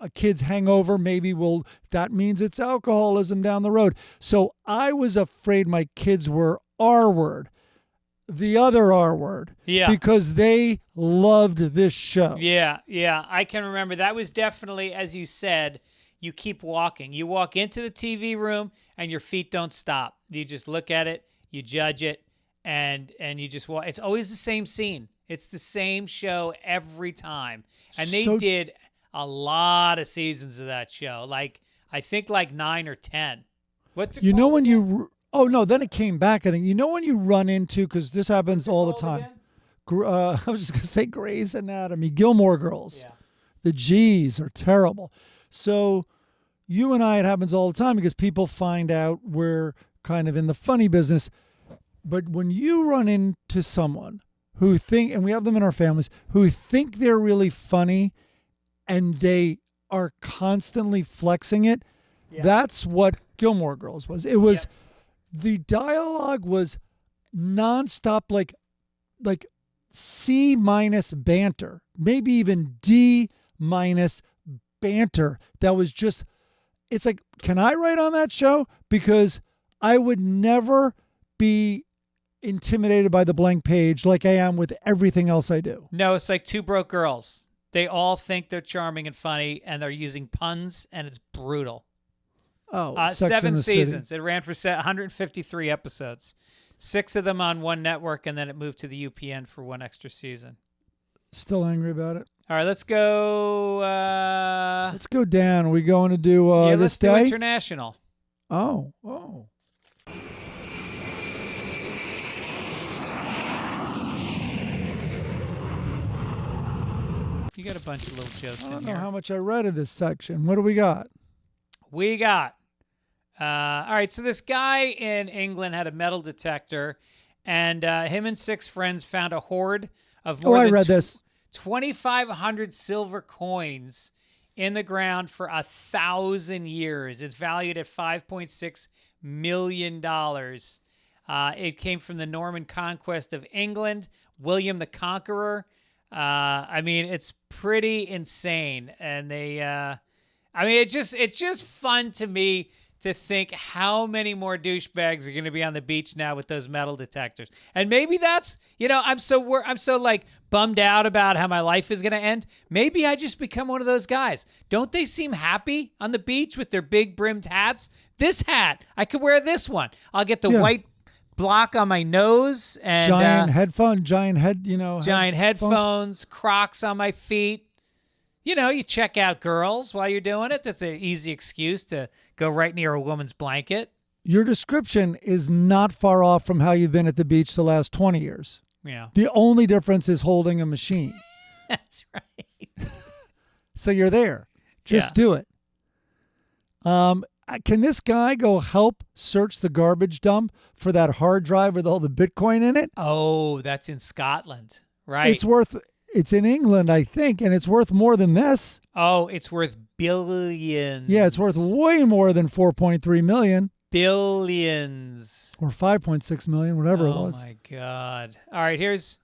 a kid's hangover that means it's alcoholism down the road. So I was afraid my kids were R word. The other R word. Yeah. Because they loved this show. Yeah. I can remember. That was definitely, as you said, you keep walking. You walk into the TV room and your feet don't stop. You just look at it, you judge it, and you just walk. It's always the same scene. It's the same show every time. And they did a lot of seasons of that show. I think 9 or 10. What's it called when again? Oh, no, then it came back. I think, when you run into, because this happens all the time. I was just going to say Grey's Anatomy, Gilmore Girls. Yeah. The G's are terrible. So you and I, it happens all the time because people find out we're kind of in the funny business. But when you run into someone who think, and we have them in our families, who think they're really funny and they are constantly flexing it, that's what Gilmore Girls was. It was... Yeah. The dialogue was nonstop, like C- banter, maybe even D- banter. That was just, it's like, can I write on that show? Because I would never be intimidated by the blank page like I am with everything else I do. No, it's like Two Broke Girls. They all think they're charming and funny, and they're using puns, and it's brutal. Oh, 7 seasons. City. It ran for 153 episodes. 6 of them on one network, and then it moved to the UPN for one extra season. Still angry about it. All right, let's go. Let's go down. Are we going to do yeah, this let's do day? international. Oh. You got a bunch of little jokes I in don't here. know how much I read of this section. What do we got? We got. All right, so this guy in England had a metal detector, and him and 6 friends found a hoard of more I than read this. 2,500 silver coins in the ground for 1,000 years. It's valued at $5.6 million. It came from the Norman conquest of England, William the Conqueror. I mean, it's pretty insane. And it's just fun to me to think how many more douchebags are going to be on the beach now with those metal detectors. And maybe that's, I'm so like bummed out about how my life is going to end. Maybe I just become one of those guys. Don't they seem happy on the beach with their big brimmed hats? This hat, I could wear this one. I'll get the white block on my nose and giant headphones, Crocs on my feet. You check out girls while you're doing it. That's an easy excuse to go right near a woman's blanket. Your description is not far off from how you've been at the beach the last 20 years. Yeah. The only difference is holding a machine. That's right. So you're there. Just do it. Can this guy go help search the garbage dump for that hard drive with all the Bitcoin in it? Oh, that's in Scotland, right? It's in England, I think, and it's worth more than this. Oh, it's worth billions. Yeah, it's worth way more than 4.3 million. Billions. Or 5.6 million, whatever it was. Oh, my God. All right, here's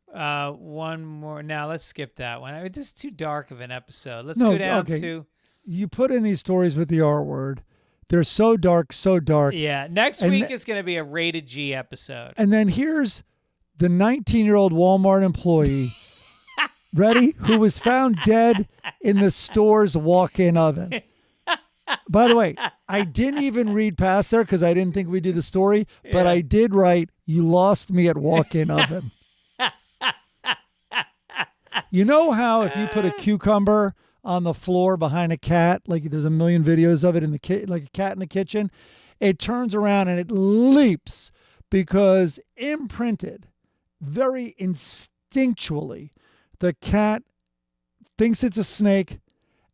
one more. Now, let's skip that one. It's just too dark of an episode. Let's go down to... You put in these stories with the R word. They're so dark, so dark. Yeah, next week is going to be a rated G episode. And then here's the 19-year-old Walmart employee... Ready? Who was found dead in the store's walk-in oven. By the way, I didn't even read past there because I didn't think we'd do the story, but I did write, you lost me at walk-in oven. You know how if you put a cucumber on the floor behind a cat, like there's a million videos of it in the like a cat in the kitchen, it turns around and it leaps because imprinted very instinctually, the cat thinks it's a snake,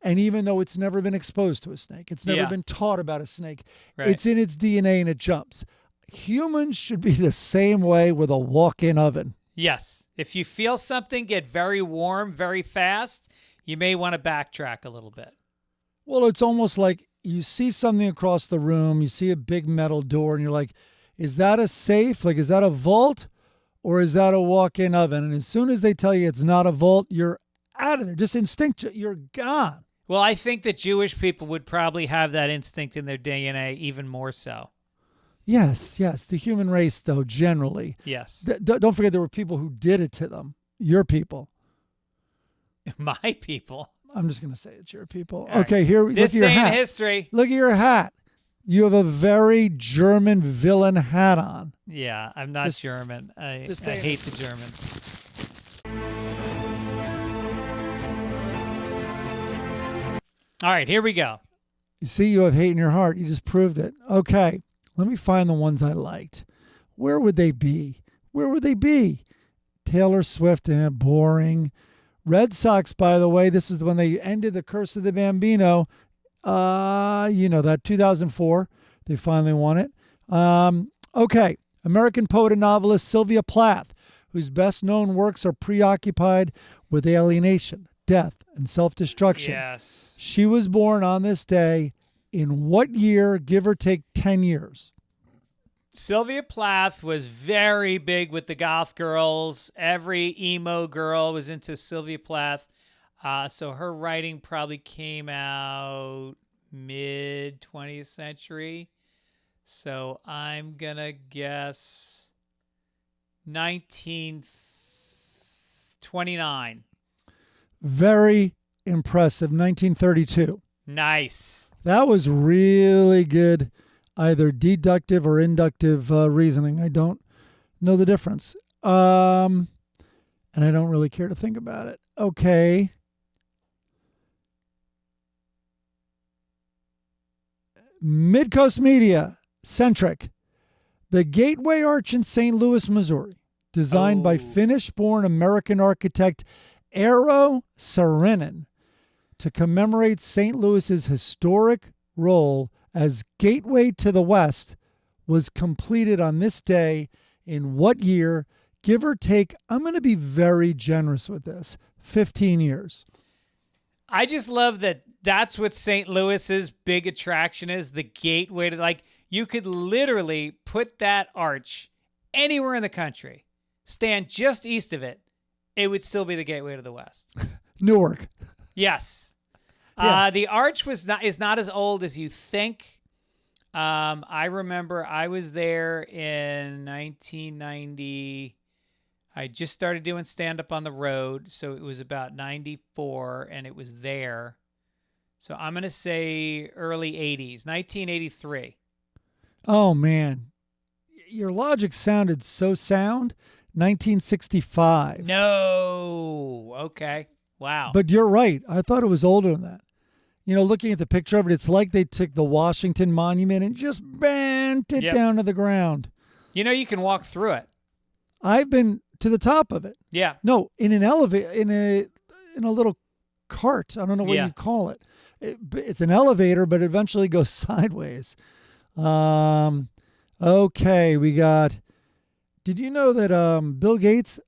and even though it's never been exposed to a snake, it's never been taught about a snake, it's in its DNA and it jumps. Humans should be the same way with a walk-in oven. Yes. If you feel something get very warm very fast, you may want to backtrack a little bit. Well, it's almost like you see something across the room, you see a big metal door, and you're like, is that a safe? Like, is that a vault? Or is that a walk-in oven? And as soon as they tell you it's not a vault, you're out of there. Just instinctual. You're gone. Well, I think that Jewish people would probably have that instinct in their DNA even more so. Yes. The human race, though, generally. Yes. Don't forget there were people who did it to them. Your people. My people. I'm just going to say it's your people. All okay, right. here. This look at your day hat. in history. Look at your hat. You have a very German villain hat on. Yeah, I'm not German. I hate the Germans. All right, here we go. You see, you have hate in your heart. You just proved it. Okay, let me find the ones I liked. Where would they be? Taylor Swift, boring. Red Sox, by the way, this is when they ended the Curse of the Bambino. That 2004, they finally won it. Okay. American poet and novelist Sylvia Plath, whose best known works are preoccupied with alienation, death, and self-destruction. Yes. She was born on this day in what year, give or take 10 years? Sylvia Plath was very big with the goth girls. Every emo girl was into Sylvia Plath. So her writing probably came out mid 20th century. So I'm going to guess 1929. Very impressive. 1932. Nice. That was really good. either deductive or inductive reasoning. I don't know the difference. And I don't really care to think about it. Okay. Midcoast Media, Centric. The Gateway Arch in St. Louis, Missouri, designed by Finnish-born American architect Eero Saarinen to commemorate St. Louis's historic role as gateway to the West, was completed on this day in what year? Give or take, I'm going to be very generous with this, 15 years. I just love that that's what St. Louis's big attraction is, the gateway to, like, you could literally put that arch anywhere in the country, stand just east of it, it would still be the gateway to the West. Newark. Yes. Yeah. The arch is not as old as you think. I remember I was there in 1990. I just started doing stand-up on the road, so it was about 94, and it was there. So I'm going to say early 80s, 1983. Oh, man. Your logic sounded so sound. 1965. No. Okay. Wow. But you're right. I thought it was older than that. You know, looking at the picture of it, it's like they took the Washington Monument and just bent it down to the ground. You know, you can walk through it. I've been to the top of it. Yeah. No, in an elevator, in a little cart. I don't know what you call it. It's an elevator, but it eventually goes sideways. Okay, we got. Did you know that Bill Gates,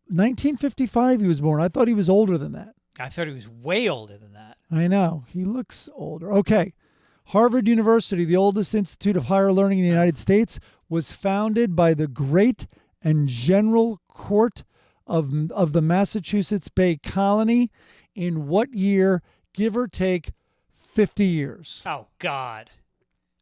1955, he was born? I thought he was older than that. I thought he was way older than that. I know. He looks older. Okay. Harvard University, the oldest institute of higher learning in the United States, was founded by the Great and General Court of the Massachusetts Bay Colony in what year? Give or take 50 years. Oh, God.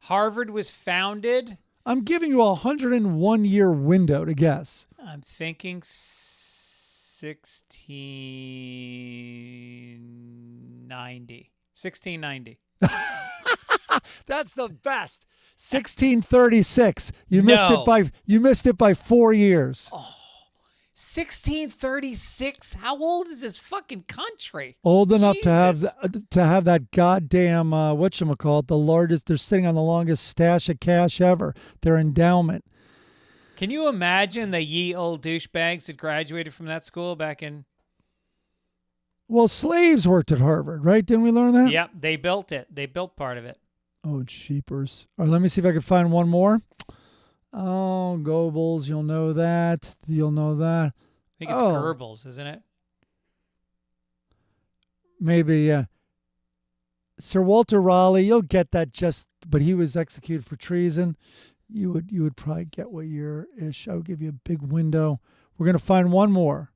Harvard was founded? I'm giving you a 101-year window to guess. I'm thinking 1690. 1690. That's the best. 1636. You missed it by 4 years. Oh, 1636. How old is this fucking country? Old enough Jesus. to have that goddamn whatchamacallit, the largest. They're sitting on the longest stash of cash ever. Their endowment. Can you imagine the ye old douchebags that graduated from that school back in? Well, slaves worked at Harvard, right? Didn't we learn that? Yep, they built it. They built part of it. Oh, cheapers. All right, let me see if I can find one more. Oh, Goebbels, you'll know that. You'll know that. I think it's Goebbels, isn't it? Maybe, yeah. Sir Walter Raleigh, you'll get that but he was executed for treason. You would probably get what year-ish. I would give you a big window. We're going to find one more.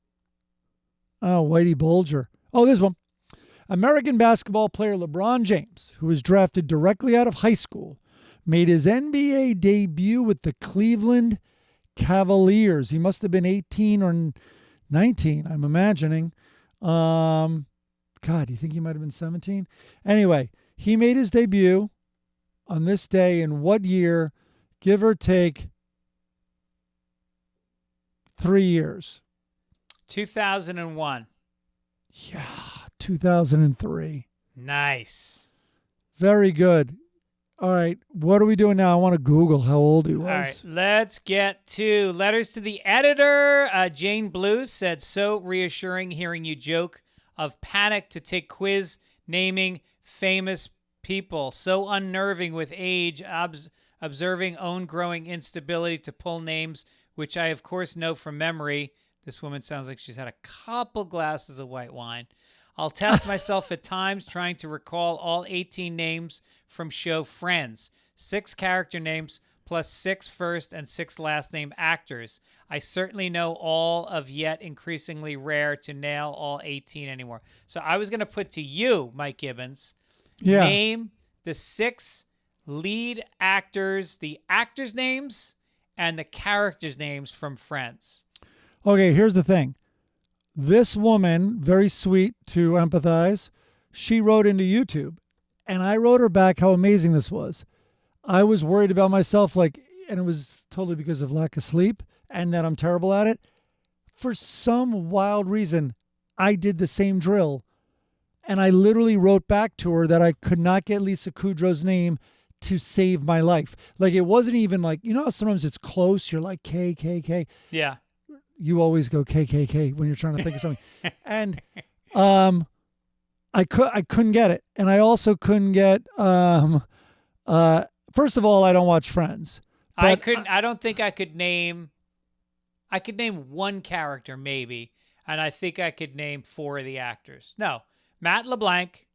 Oh, Whitey Bulger. Oh, there's one. American basketball player LeBron James, who was drafted directly out of high school, made his NBA debut with the Cleveland Cavaliers. He must have been 18 or 19, I'm imagining. God, do you think he might have been 17? Anyway, he made his debut on this day in what year? Give or take 3 years. 2001. Yeah, 2003. Nice. Very good. All right, what are we doing now? I want to Google how old he was. All right, let's get to letters to the editor. Jane Blue said, so reassuring hearing you joke of panic to take quiz naming famous people. So unnerving with age, observing own growing instability to pull names, which I, of course, know from memory. This woman sounds like she's had a couple glasses of white wine. I'll test myself at times trying to recall all 18 names from show Friends. 6 character names plus 6 first and 6 last name actors. I certainly know all of yet increasingly rare to nail all 18 anymore. So I was going to put to you, Mike Gibbons, name the 6 lead actors, the actors' names, and the characters' names from Friends. Okay, here's the thing. This woman, very sweet to empathize, she wrote into YouTube, and I wrote her back how amazing this was. I was worried about myself, like, and it was totally because of lack of sleep and that I'm terrible at it. For some wild reason, I did the same drill. And I literally wrote back to her that I could not get Lisa Kudrow's name to save my life. Like, it wasn't even like, you know how sometimes it's close, you're like K, K, K. Yeah. You always go K, K, K when you're trying to think of something. And I couldn't get it. And I also couldn't get first of all, I don't watch Friends. I don't think I could name one character maybe, and I think I could name 4 of the actors. No. Matt LeBlanc.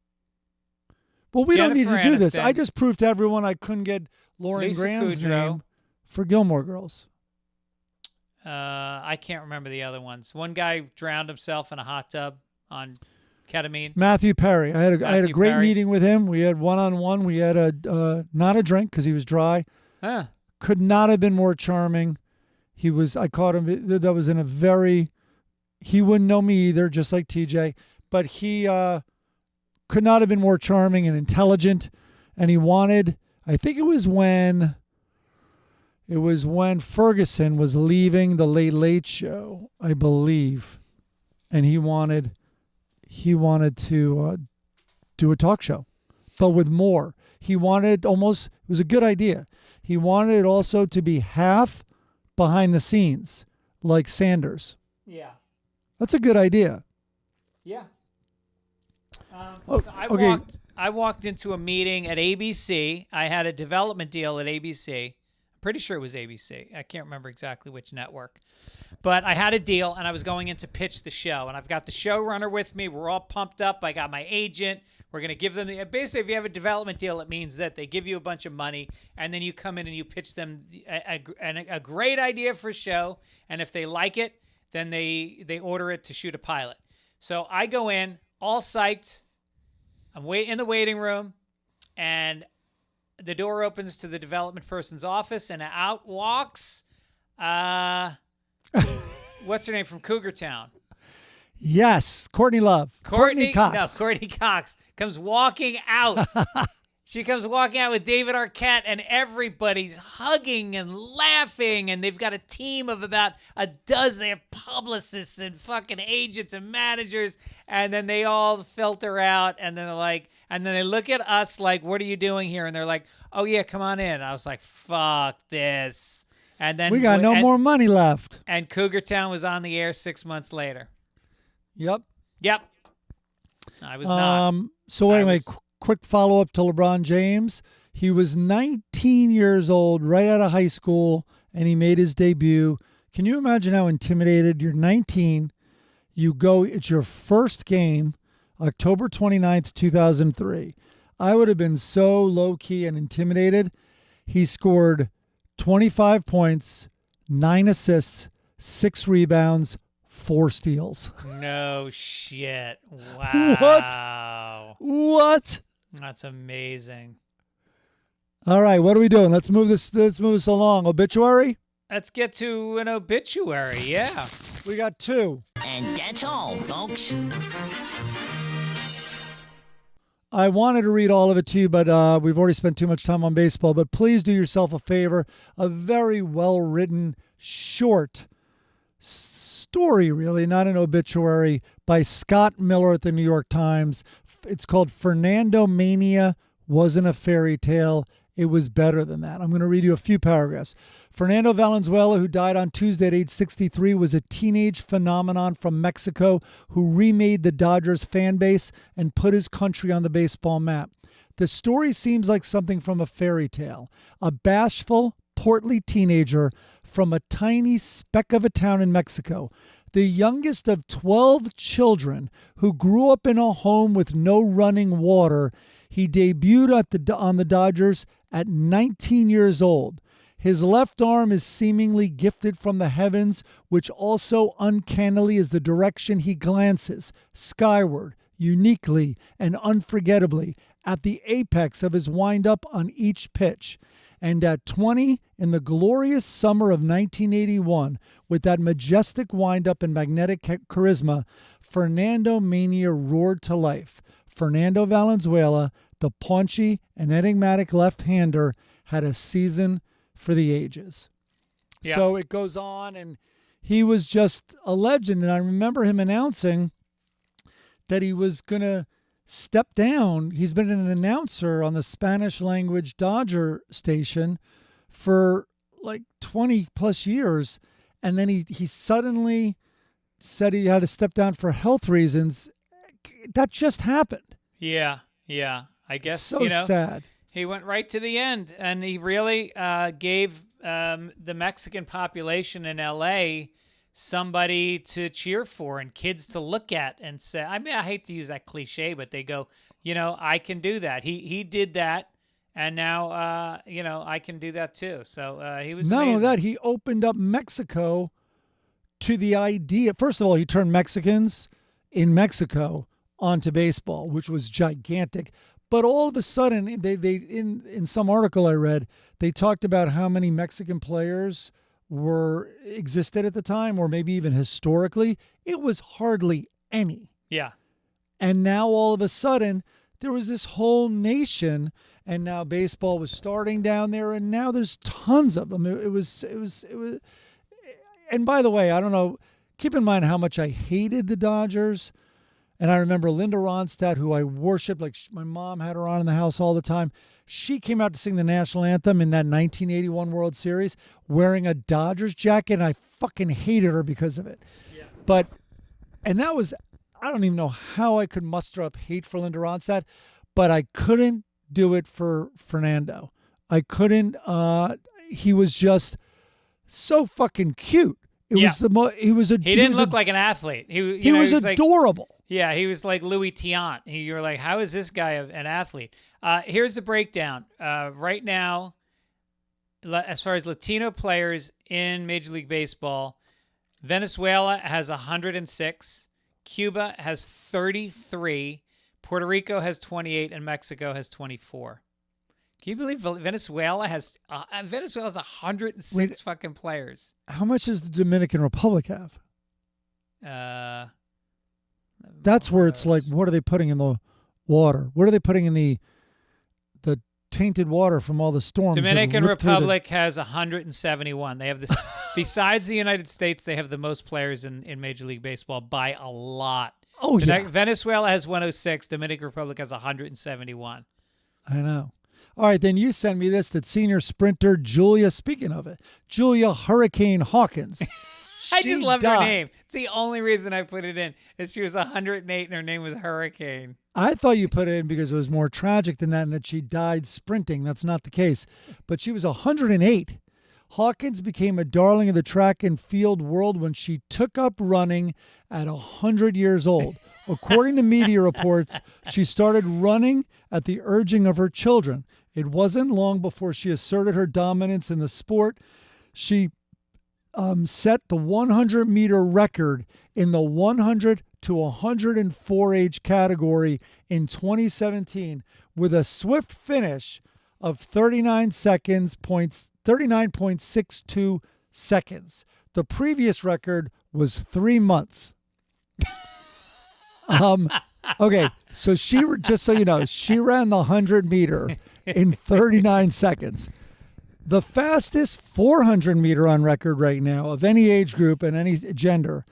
Well, we don't need Jennifer to do this. Aniston, I just proved to everyone I couldn't get Lauren Lisa Graham's Kudrow. name for Gilmore Girls. I can't remember the other ones. One guy drowned himself in a hot tub on ketamine. Matthew Perry. I had a Matthew great Perry. meeting with him. We had one-on-one. We had a not a drink because he was dry. Huh. Could not have been more charming. I caught him. That was in a very. He wouldn't know me either, just like TJ. But he could not have been more charming and intelligent. And he wanted. I think it was when Ferguson was leaving the Late Late Show, I believe, and he wanted to do a talk show, but with more. He wanted it was a good idea. He wanted it also to be half behind the scenes, like Sanders. Yeah. That's a good idea. Yeah. Oh, So okay. I walked into a meeting at ABC. I had a development deal at ABC. I'm pretty sure it was ABC. I can't remember exactly which network. But I had a deal, and I was going in to pitch the show. And I've got the showrunner with me. We're all pumped up. I got my agent. We're going to give them basically, if you have a development deal, it means that they give you a bunch of money, and then you come in and you pitch them a great idea for a show. And if they like it, then they order it to shoot a pilot. So I go in, all psyched. I'm in the waiting room, and the door opens to the development person's office, and out walks, what's her name from Cougar Town? Yes, Courtney Love. Courtney Cox. No, Courtney Cox comes walking out. She comes walking out with David Arquette, and everybody's hugging and laughing, and they've got a team of about a dozen. They have publicists and fucking agents and managers, and then they all filter out, and then they're like, and then they look at us like, "What are you doing here?" And they're like, "Oh yeah, come on in." I was like, "Fuck this!" And then We got no more money left. And Cougar Town was on the air 6 months later. Yep. Yep. I was not. So anyway, quick follow-up to LeBron James. He was 19 years old, right out of high school, and he made his debut. Can you imagine how intimidated? You're 19. You go, it's your first game, October 29th, 2003. I would have been so low-key and intimidated. He scored 25 points, 9 assists, 6 rebounds, 4 steals. No shit. Wow. What? That's amazing. All right, what are we doing? Let's move this along. Obituary? Let's get to an obituary. Yeah. We got 2. And that's all, folks. I wanted to read all of it to you, but we've already spent too much time on baseball. But please do yourself a favor. A very well-written, short story, really, not an obituary, by Scott Miller at the New York Times. It's called Fernando Mania Wasn't a Fairy Tale. It was better than that. I'm going to read you a few paragraphs. Fernando Valenzuela, who died on Tuesday at age 63, was a teenage phenomenon from Mexico who remade the Dodgers fan base and put his country on the baseball map. The story seems like something from a fairy tale. A bashful, portly teenager from a tiny speck of a town in Mexico, the youngest of 12 children who grew up in a home with no running water. He debuted on the Dodgers at 19 years old. His left arm is seemingly gifted from the heavens, which also uncannily is the direction he glances, skyward, uniquely and unforgettably, at the apex of his windup on each pitch. And at 20, in the glorious summer of 1981, with that majestic windup and magnetic charisma, Fernando Mania roared to life. Fernando Valenzuela, the paunchy and enigmatic left-hander, had a season for the ages. Yeah. So it goes on, and he was just a legend. And I remember him announcing that he was going to step down. He's been an announcer on the Spanish language Dodger station for like 20 plus years. And then he suddenly said he had to step down for health reasons. That just happened. Yeah. I guess, It's so sad. He went right to the end, and he really gave the Mexican population in L.A. somebody to cheer for and kids to look at and say, I mean, I hate to use that cliche, but they go, I can do that. He did that, and now, I can do that too. So he was Not only amazing. that, he opened up Mexico to the idea. First of all, he turned Mexicans in Mexico onto baseball, which was gigantic. But all of a sudden, they in some article I read, they talked about how many Mexican players existed at the time, or maybe even historically. It was hardly any. Yeah. And now all of a sudden, there was this whole nation, and now baseball was starting down there, and now there's tons of them. It was. And by the way, I don't know. Keep in mind how much I hated the Dodgers. And I remember Linda Ronstadt, who I worshiped, like my mom had her on in the house all the time. She came out to sing the national anthem in that 1981 World Series wearing a Dodgers jacket, and I fucking hated her because of it. Yeah. And that was, I don't even know how I could muster up hate for Linda Ronstadt, but I couldn't do it for Fernando. I couldn't. He was just so fucking cute. He didn't look like an athlete. He was adorable. Yeah, he was like Louie Tiant. You were like, how is this guy an athlete? Here's the breakdown. Right now, as far as Latino players in Major League Baseball, Venezuela has 106, Cuba has 33, Puerto Rico has 28, and Mexico has 24. Can you believe Venezuela has 106 fucking players? How much does the Dominican Republic have? That's where it's like, what are they putting in the water? What are they putting in the tainted water from all the storms? Dominican Republic has 171. They have this. Besides the United States, they have the most players in Major League Baseball by a lot. Oh, yeah. Venezuela has 106. Dominican Republic has 171. I know. All right, then you send me this, that senior sprinter Julia, speaking of it, Julia Hurricane Hawkins. I just love her name. It's the only reason I put it in, is she was 108 and her name was Hurricane. I thought you put it in because it was more tragic than that and that she died sprinting. That's not the case. But she was 108. Hawkins became a darling of the track and field world when she took up running at 100 years old. According to media reports, she started running at the urging of her children. It wasn't long before she asserted her dominance in the sport. She set the 100-meter record in the 100 to 104 age category in 2017 with a swift finish of 39.62 seconds. The previous record was 3 months. Okay, so just so you know, she ran the 100-meter in 39 seconds. The fastest 400-meter on record right now of any age group and any gender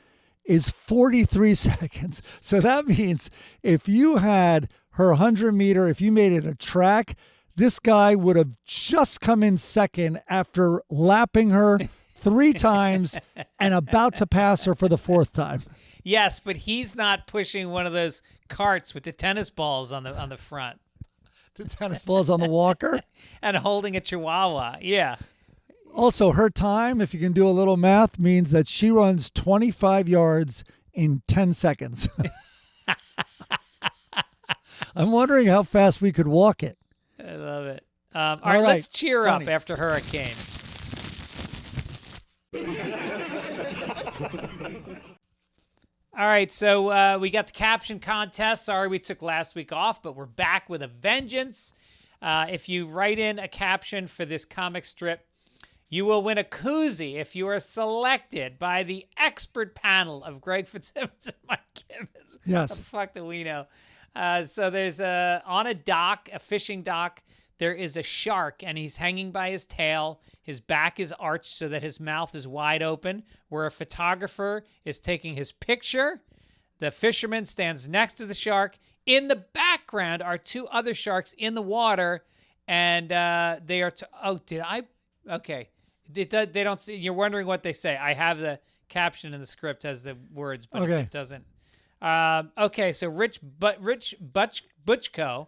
is 43 seconds. So that means if you had her 100-meter, if you made it a track, this guy would have just come in second after lapping her 3 times and about to pass her for the 4th time. Yes, but he's not pushing one of those carts with the tennis balls on the front. The tennis balls on the walker? And holding a chihuahua. Yeah. Also, her time, if you can do a little math, means that she runs 25 yards in 10 seconds. I'm wondering how fast we could walk it. I love it. All right, let's cheer up after Hurricane. All right, so we got the caption contest. Sorry we took last week off, but we're back with a vengeance. If you write in a caption for this comic strip, you will win a koozie if you are selected by the expert panel of Greg Fitzsimmons and Mike Gibbons. Yes. What the fuck do we know? So there's on a dock, a fishing dock, there is a shark, and he's hanging by his tail. His back is arched so that his mouth is wide open, where a photographer is taking his picture. The fisherman stands next to the shark. In the background are two other sharks in the water, and they are... Okay. They don't see... You're wondering what they say. I have the caption in the script has the words, but Okay. it doesn't. Okay, so Rich Butchko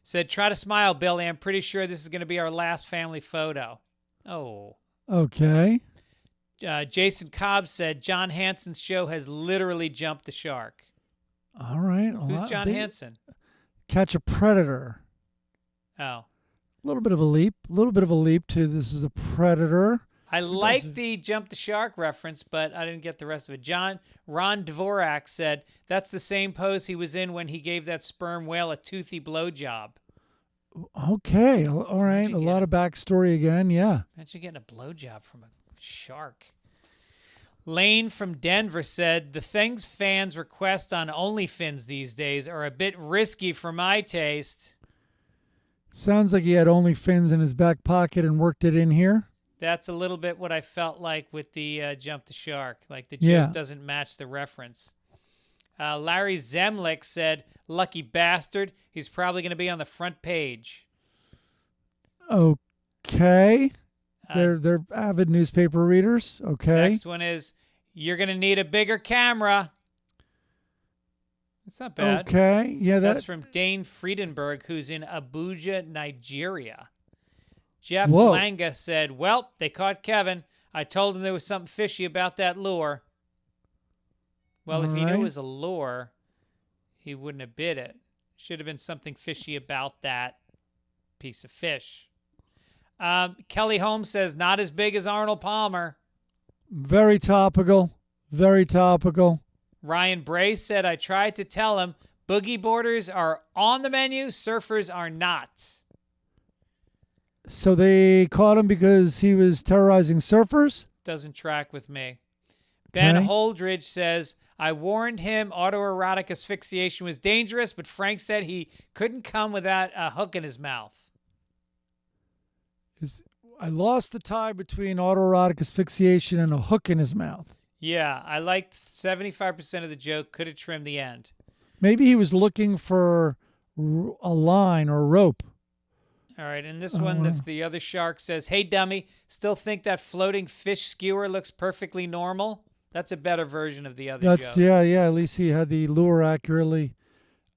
said, try to smile, Billy. I'm pretty sure this is going to be our last family photo. Oh. Okay. Jason Cobb said, John Hanson's show has literally jumped the shark. All right. Who's John Hanson? Catch a Predator. Oh. A little bit of a leap. To this is a Predator. I like the jump the shark reference, but I didn't get the rest of it. Ron Dvorak said, that's the same pose he was in when he gave that sperm whale a toothy blowjob. Okay. All right. A lot of backstory again. Yeah. Imagine getting a blowjob from a shark. Lane from Denver said, the things fans request on OnlyFins these days are a bit risky for my taste. Sounds like he had OnlyFins in his back pocket and worked it in here. That's a little bit what I felt like with the jump the shark. Like the joke doesn't match the reference. Larry Zemlick said, lucky bastard. He's probably going to be on the front page. Okay. They're avid newspaper readers. Okay. Next one is, you're going to need a bigger camera. That's not bad. Okay. Yeah, that's from Dane Friedenberg, who's in Abuja, Nigeria. Jeff Whoa. Langa said, well, they caught Kevin. I told him there was something fishy about that lure. Well, if he knew it was a lure, he wouldn't have bit it. Should have been something fishy about that piece of fish. Kelly Holmes says, not as big as Arnold Palmer. Very topical. Very topical. Ryan Bray said, I tried to tell him boogie boarders are on the menu, surfers are not. So they caught him because he was terrorizing surfers? Doesn't track with me. Ben Holdridge says, I warned him autoerotic asphyxiation was dangerous, but Frank said he couldn't come without a hook in his mouth. I lost the tie between autoerotic asphyxiation and a hook in his mouth. Yeah, I liked 75% of the joke. Could have trimmed the end. Maybe he was looking for a line or a rope. All right, and this one, the other shark says, hey, dummy, still think that floating fish skewer looks perfectly normal? That's a better version of the other joke. Yeah, at least he had the lure accurately.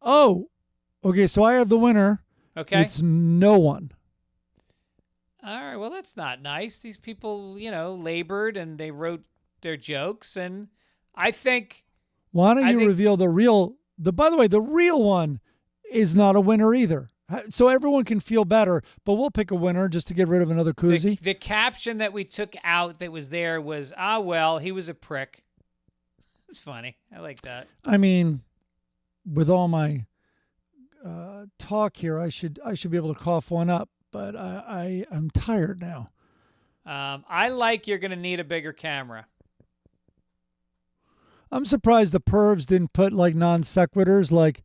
Oh, okay, so I have the winner. Okay. It's no one. All right, well, that's not nice. These people, labored and they wrote their jokes, and I think... Why don't you reveal the real... By the way, the real one is not a winner either. So everyone can feel better, but we'll pick a winner just to get rid of another koozie. The caption that we took out that was there was, well, he was a prick. It's funny. I like that. I mean, with all my talk here, I should be able to cough one up, but I'm tired now. I like you're going to need a bigger camera. I'm surprised the pervs didn't put like non sequiturs like,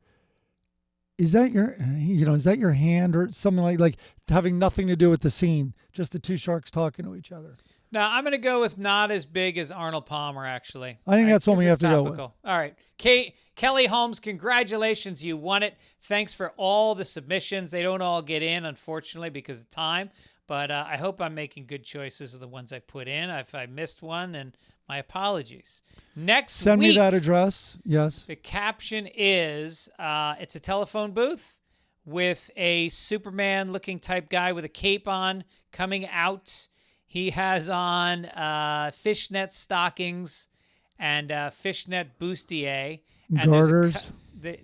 is that your hand or something like having nothing to do with the scene, just the two sharks talking to each other. Now, I'm going to go with not as big as Arnold Palmer, actually. I think that's what we have to go with. All right. Kelly Holmes, congratulations. You won it. Thanks for all the submissions. They don't all get in, unfortunately, because of time. But I hope I'm making good choices of the ones I put in. If I missed one, then my apologies. Send me that address. Yes. The caption is, it's a telephone booth with a Superman-looking type guy with a cape on coming out. He has on fishnet stockings and fishnet bustier. And garters.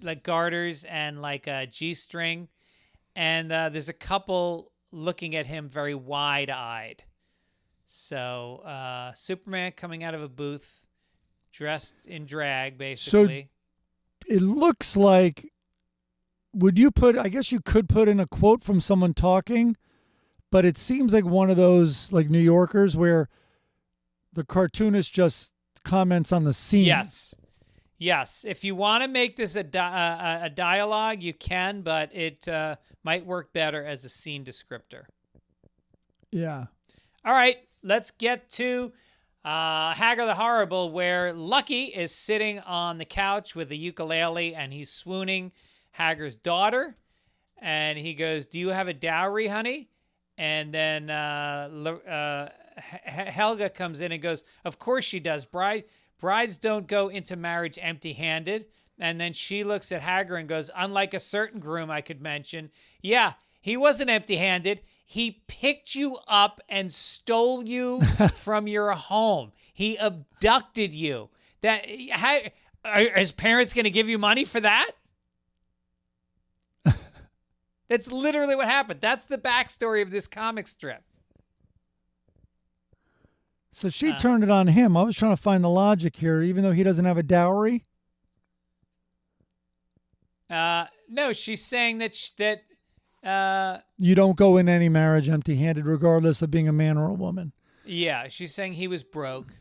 Like garters and like a G-string. And there's a couple looking at him very wide-eyed. So Superman coming out of a booth, dressed in drag, basically. So it looks like, I guess you could put in a quote from someone talking, but it seems like one of those like New Yorkers where the cartoonist just comments on the scene. Yes, if you want to make this a dialogue, you can, but it might work better as a scene descriptor. Yeah. All right, let's get to Hagar the Horrible, where Lucky is sitting on the couch with a ukulele, and he's swooning Hagar's daughter. And he goes, "Do you have a dowry, honey?" And then Helga comes in and goes, "Of course she does. Brides don't go into marriage empty-handed." And then she looks at Hagar and goes, "Unlike a certain groom I could mention, yeah, he wasn't empty-handed. He picked you up and stole you from your home. He abducted you. Are his parents going to give you money for that?" That's literally what happened. That's the backstory of this comic strip. So she turned it on him. I was trying to find the logic here, even though he doesn't have a dowry. No, she's saying that You don't go in any marriage empty-handed, regardless of being a man or a woman. yeah, she's saying he was broke.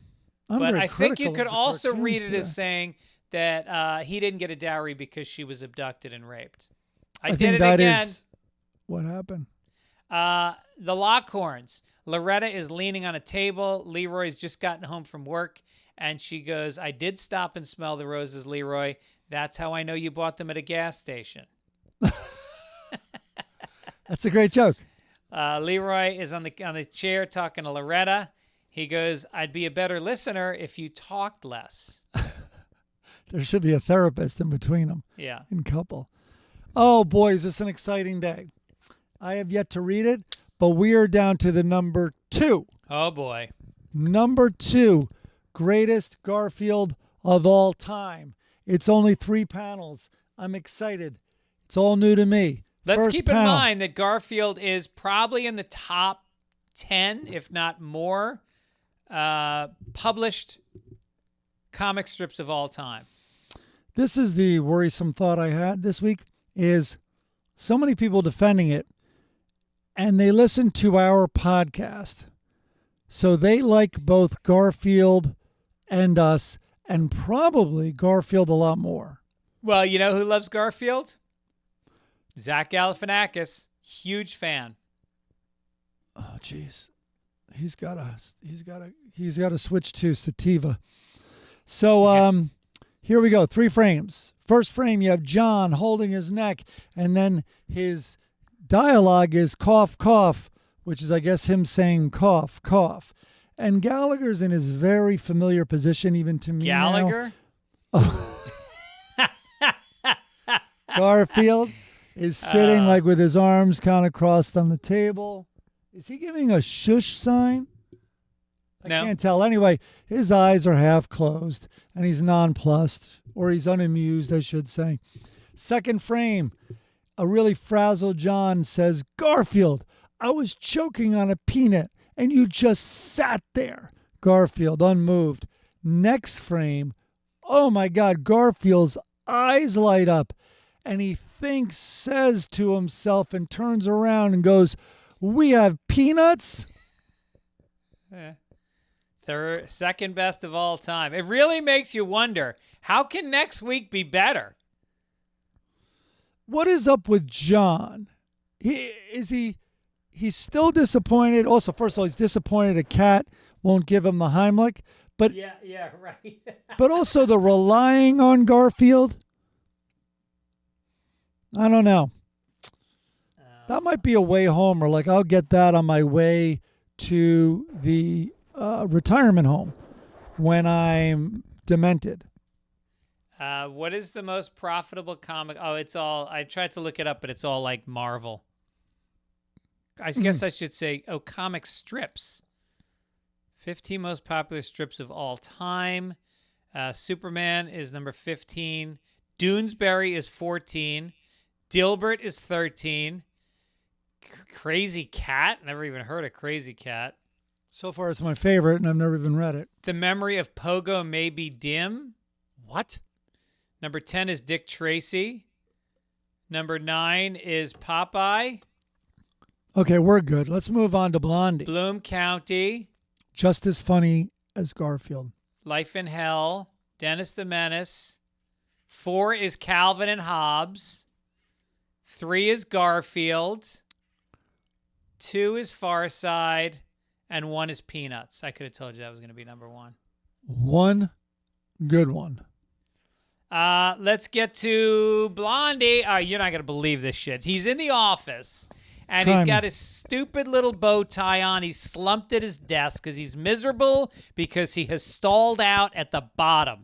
I'm But very I think you critical could of the also cartoons read it today. as saying that he didn't get a dowry because she was abducted and raped. I did think it that again. is what happened. The Lockhorns. Loretta is leaning on a table. Leroy's just gotten home from work, and she goes, "I did stop and smell the roses, Leroy. That's how I know you bought them at a gas station." That's a great joke. Leroy is on the chair talking to Loretta. He goes, "I'd be a better listener if you talked less." There should be a therapist in between them. Yeah. In couple. Oh, boy, is this an exciting day. I have yet to read it, but we are down to the number 2. Oh, boy. Number 2, greatest Garfield of all time. It's only 3 panels. I'm excited. It's all new to me. Let's First keep in panel. mind that Garfield is probably in the top 10, if not more, published comic strips of all time. This is the worrisome thought I had this week, is so many people defending it, and they listen to our podcast. So they like both Garfield and us, and probably Garfield a lot more. Well, you know who loves Garfield? Zach Galifianakis. Huge fan. Oh, jeez. He's got to switch to sativa. So, here we go. 3 frames. First frame, you have John holding his neck, and then his dialogue is cough, cough, which is, I guess, him saying cough, cough. And Gallagher's in his very familiar position, even to me now. Gallagher? Garfield is sitting like with his arms kind of crossed on the table. Is he giving a shush sign? I No. can't tell. Anyway, his eyes are half closed and he's nonplussed, or he's unamused, I should say. Second frame, a really frazzled John says, "Garfield, I was choking on a peanut and you just sat there." Garfield, unmoved. Next frame, oh my God, Garfield's eyes light up and he says to himself and turns around and goes, "We have peanuts?" Second best of all time. It really makes you wonder, how can next week be better? What is up with John? He's still disappointed. Also, first of all, he's disappointed a cat won't give him the Heimlich, but Yeah, right. but also the relying on Garfield. I don't know. That might be a way home, or like I'll get that on my way to the retirement home when I'm demented. What is the most profitable comic? Oh, it's all, I tried to look it up, but it's all like Marvel. I guess I should say, comic strips. 15 most popular strips of all time. Superman is number 15. Doonesbury is 14. Dilbert is 13. Crazy Cat. Never even heard of Crazy Cat. So far, it's my favorite, and I've never even read it. The Memory of Pogo May Be Dim. What? Number 10 is Dick Tracy. Number 9 is Popeye. Okay, we're good. Let's move on to Blondie. Bloom County. Just as funny as Garfield. Life in Hell. Dennis the Menace. 4 is Calvin and Hobbes. 3 is Garfield. 2 is Far Side. And 1 is Peanuts. I could have told you that was going to be number 1. One good one. Let's get to Blondie. You're not going to believe this shit. He's in the office, and he's got his stupid little bow tie on. He's slumped at his desk because he's miserable because he has stalled out at the bottom.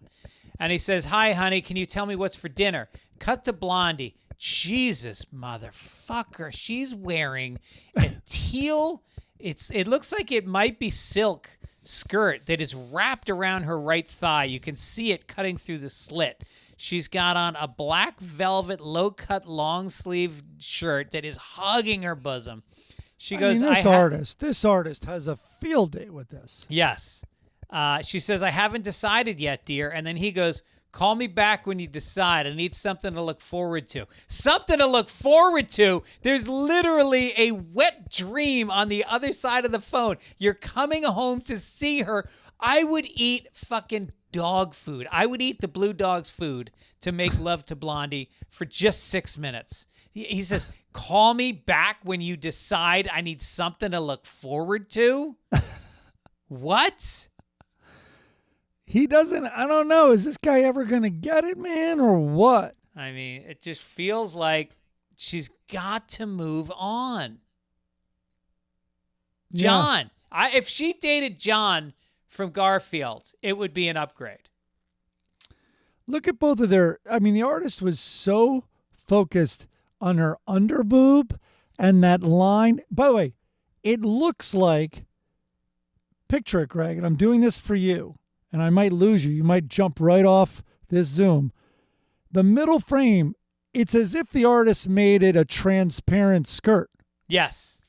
And he says, "Hi, honey, can you tell me what's for dinner?" Cut to Blondie. Jesus, motherfucker. She's wearing a teal... It looks like it might be silk skirt that is wrapped around her right thigh. You can see it cutting through the slit. She's got on a black velvet low-cut long-sleeve shirt that is hugging her bosom. She goes, this artist has a field day with this. Yes. She says, "I haven't decided yet, dear." And then he goes, "Call me back when you decide. I need something to look forward to." Something to look forward to? There's literally a wet dream on the other side of the phone. You're coming home to see her. I would eat fucking dog food. I would eat the Blue Dog's food to make love to Blondie for just 6 minutes. He says, "Call me back when you decide. I need something to look forward to." What? He doesn't, I don't know. Is this guy ever going to get it, man, or what? I mean, it just feels like she's got to move on. John. If she dated John from Garfield, it would be an upgrade. Look at both of the artist was so focused on her underboob and that line. By the way, it looks like, picture it, Greg, and I'm doing this for you. And I might lose you. You might jump right off this Zoom. The middle frame, it's as if the artist made it a transparent skirt. Yes,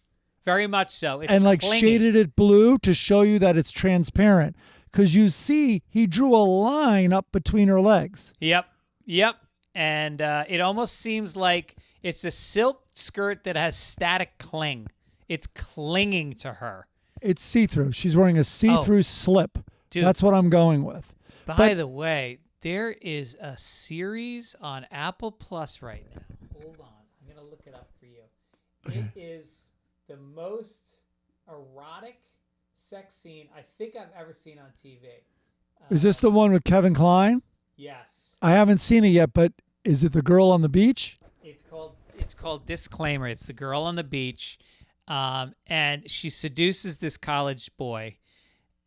very much so. It's and like clinging. shaded it blue to show you that it's transparent. Because you see, he drew a line up between her legs. Yep. And it almost seems like it's a silk skirt that has static cling. It's clinging to her. It's see-through. She's wearing a see-through slip. Dude, that's what I'm going with. By the way, there is a series on Apple Plus right now. Hold on. I'm going to look it up for you. Okay. It is the most erotic sex scene I think I've ever seen on TV. Is this the one with Kevin Kline? Yes. I haven't seen it yet, but is it the girl on the beach? It's called Disclaimer. It's the girl on the beach, and she seduces this college boy.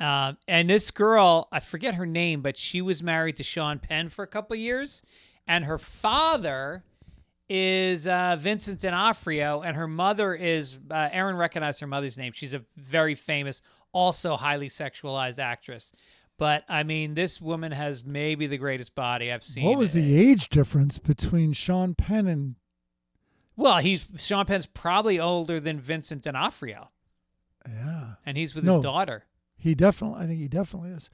And this girl, I forget her name, but she was married to Sean Penn for a couple of years. And her father is Vincent D'Onofrio, and her mother is, Aaron recognized her mother's name. She's a very famous, also highly sexualized actress. But, I mean, this woman has maybe the greatest body I've seen. What was the age difference between Sean Penn and... Well, Sean Penn's probably older than Vincent D'Onofrio. Yeah. And he's with his daughter. I think he definitely is.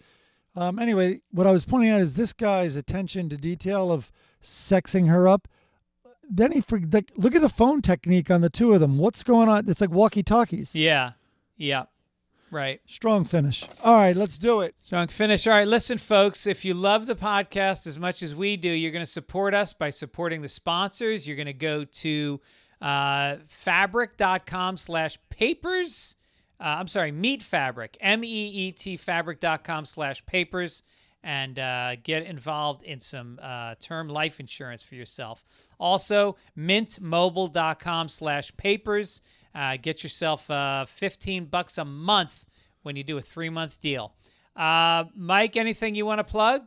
Anyway, what I was pointing out is this guy's attention to detail of sexing her up. Then look at the phone technique on the two of them. What's going on? It's like walkie-talkies. Yeah. Right. Strong finish. All right, let's do it. Strong finish. All right, listen, folks, if you love the podcast as much as we do, you're going to support us by supporting the sponsors. You're going to go to fabric.com/papers. Meet Fabric, MEET fabric.com/papers, and get involved in some term life insurance for yourself. Also, mintmobile.com/papers. Get yourself $15 a month when you do a 3-month deal. Mike, anything you want to plug?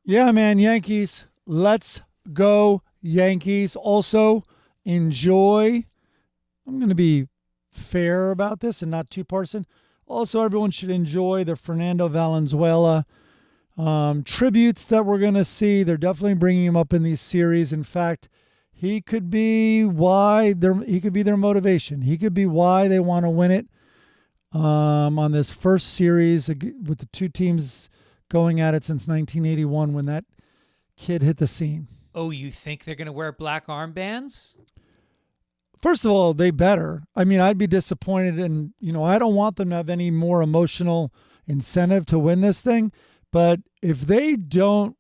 Yeah, man, Yankees. Let's go, Yankees. Also, enjoy. I'm going to be fair about this and not too partisan. Also, everyone should enjoy the Fernando Valenzuela tributes that we're going to see. They're definitely bringing him up in these series. In fact, he could be their motivation. He could be why they want to win it on this first series with the two teams going at it since 1981 when that kid hit the scene. Oh, you think they're going to wear black armbands? First of all, they better. I mean, I'd be disappointed, and I don't want them to have any more emotional incentive to win this thing. But if they don't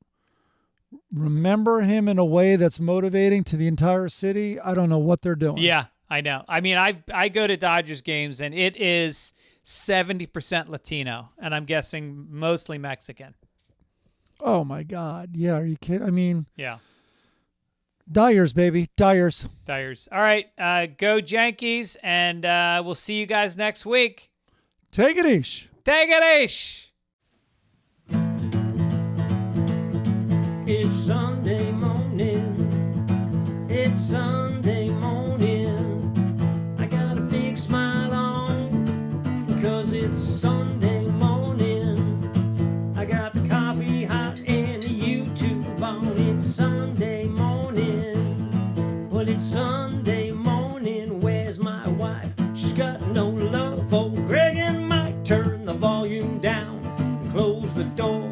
remember him in a way that's motivating to the entire city, I don't know what they're doing. Yeah, I know. I mean, I go to Dodgers games, and it is 70% Latino, and I'm guessing mostly Mexican. Oh, my God. Yeah, are you kidding? I mean, Yeah. Doyers, baby. Doyers. Dyers. All right, go Jankees, and we'll see you guys next week. Take it easy. Take it easy. It's Sunday morning. It's Sunday morning. I got a big smile on because it's Sunday morning. I got the coffee hot and the YouTube on. It's Sunday morning. Well, it's Sunday morning. Where's my wife? She's got no love for Greg and Mike. Turn the volume down and close the door.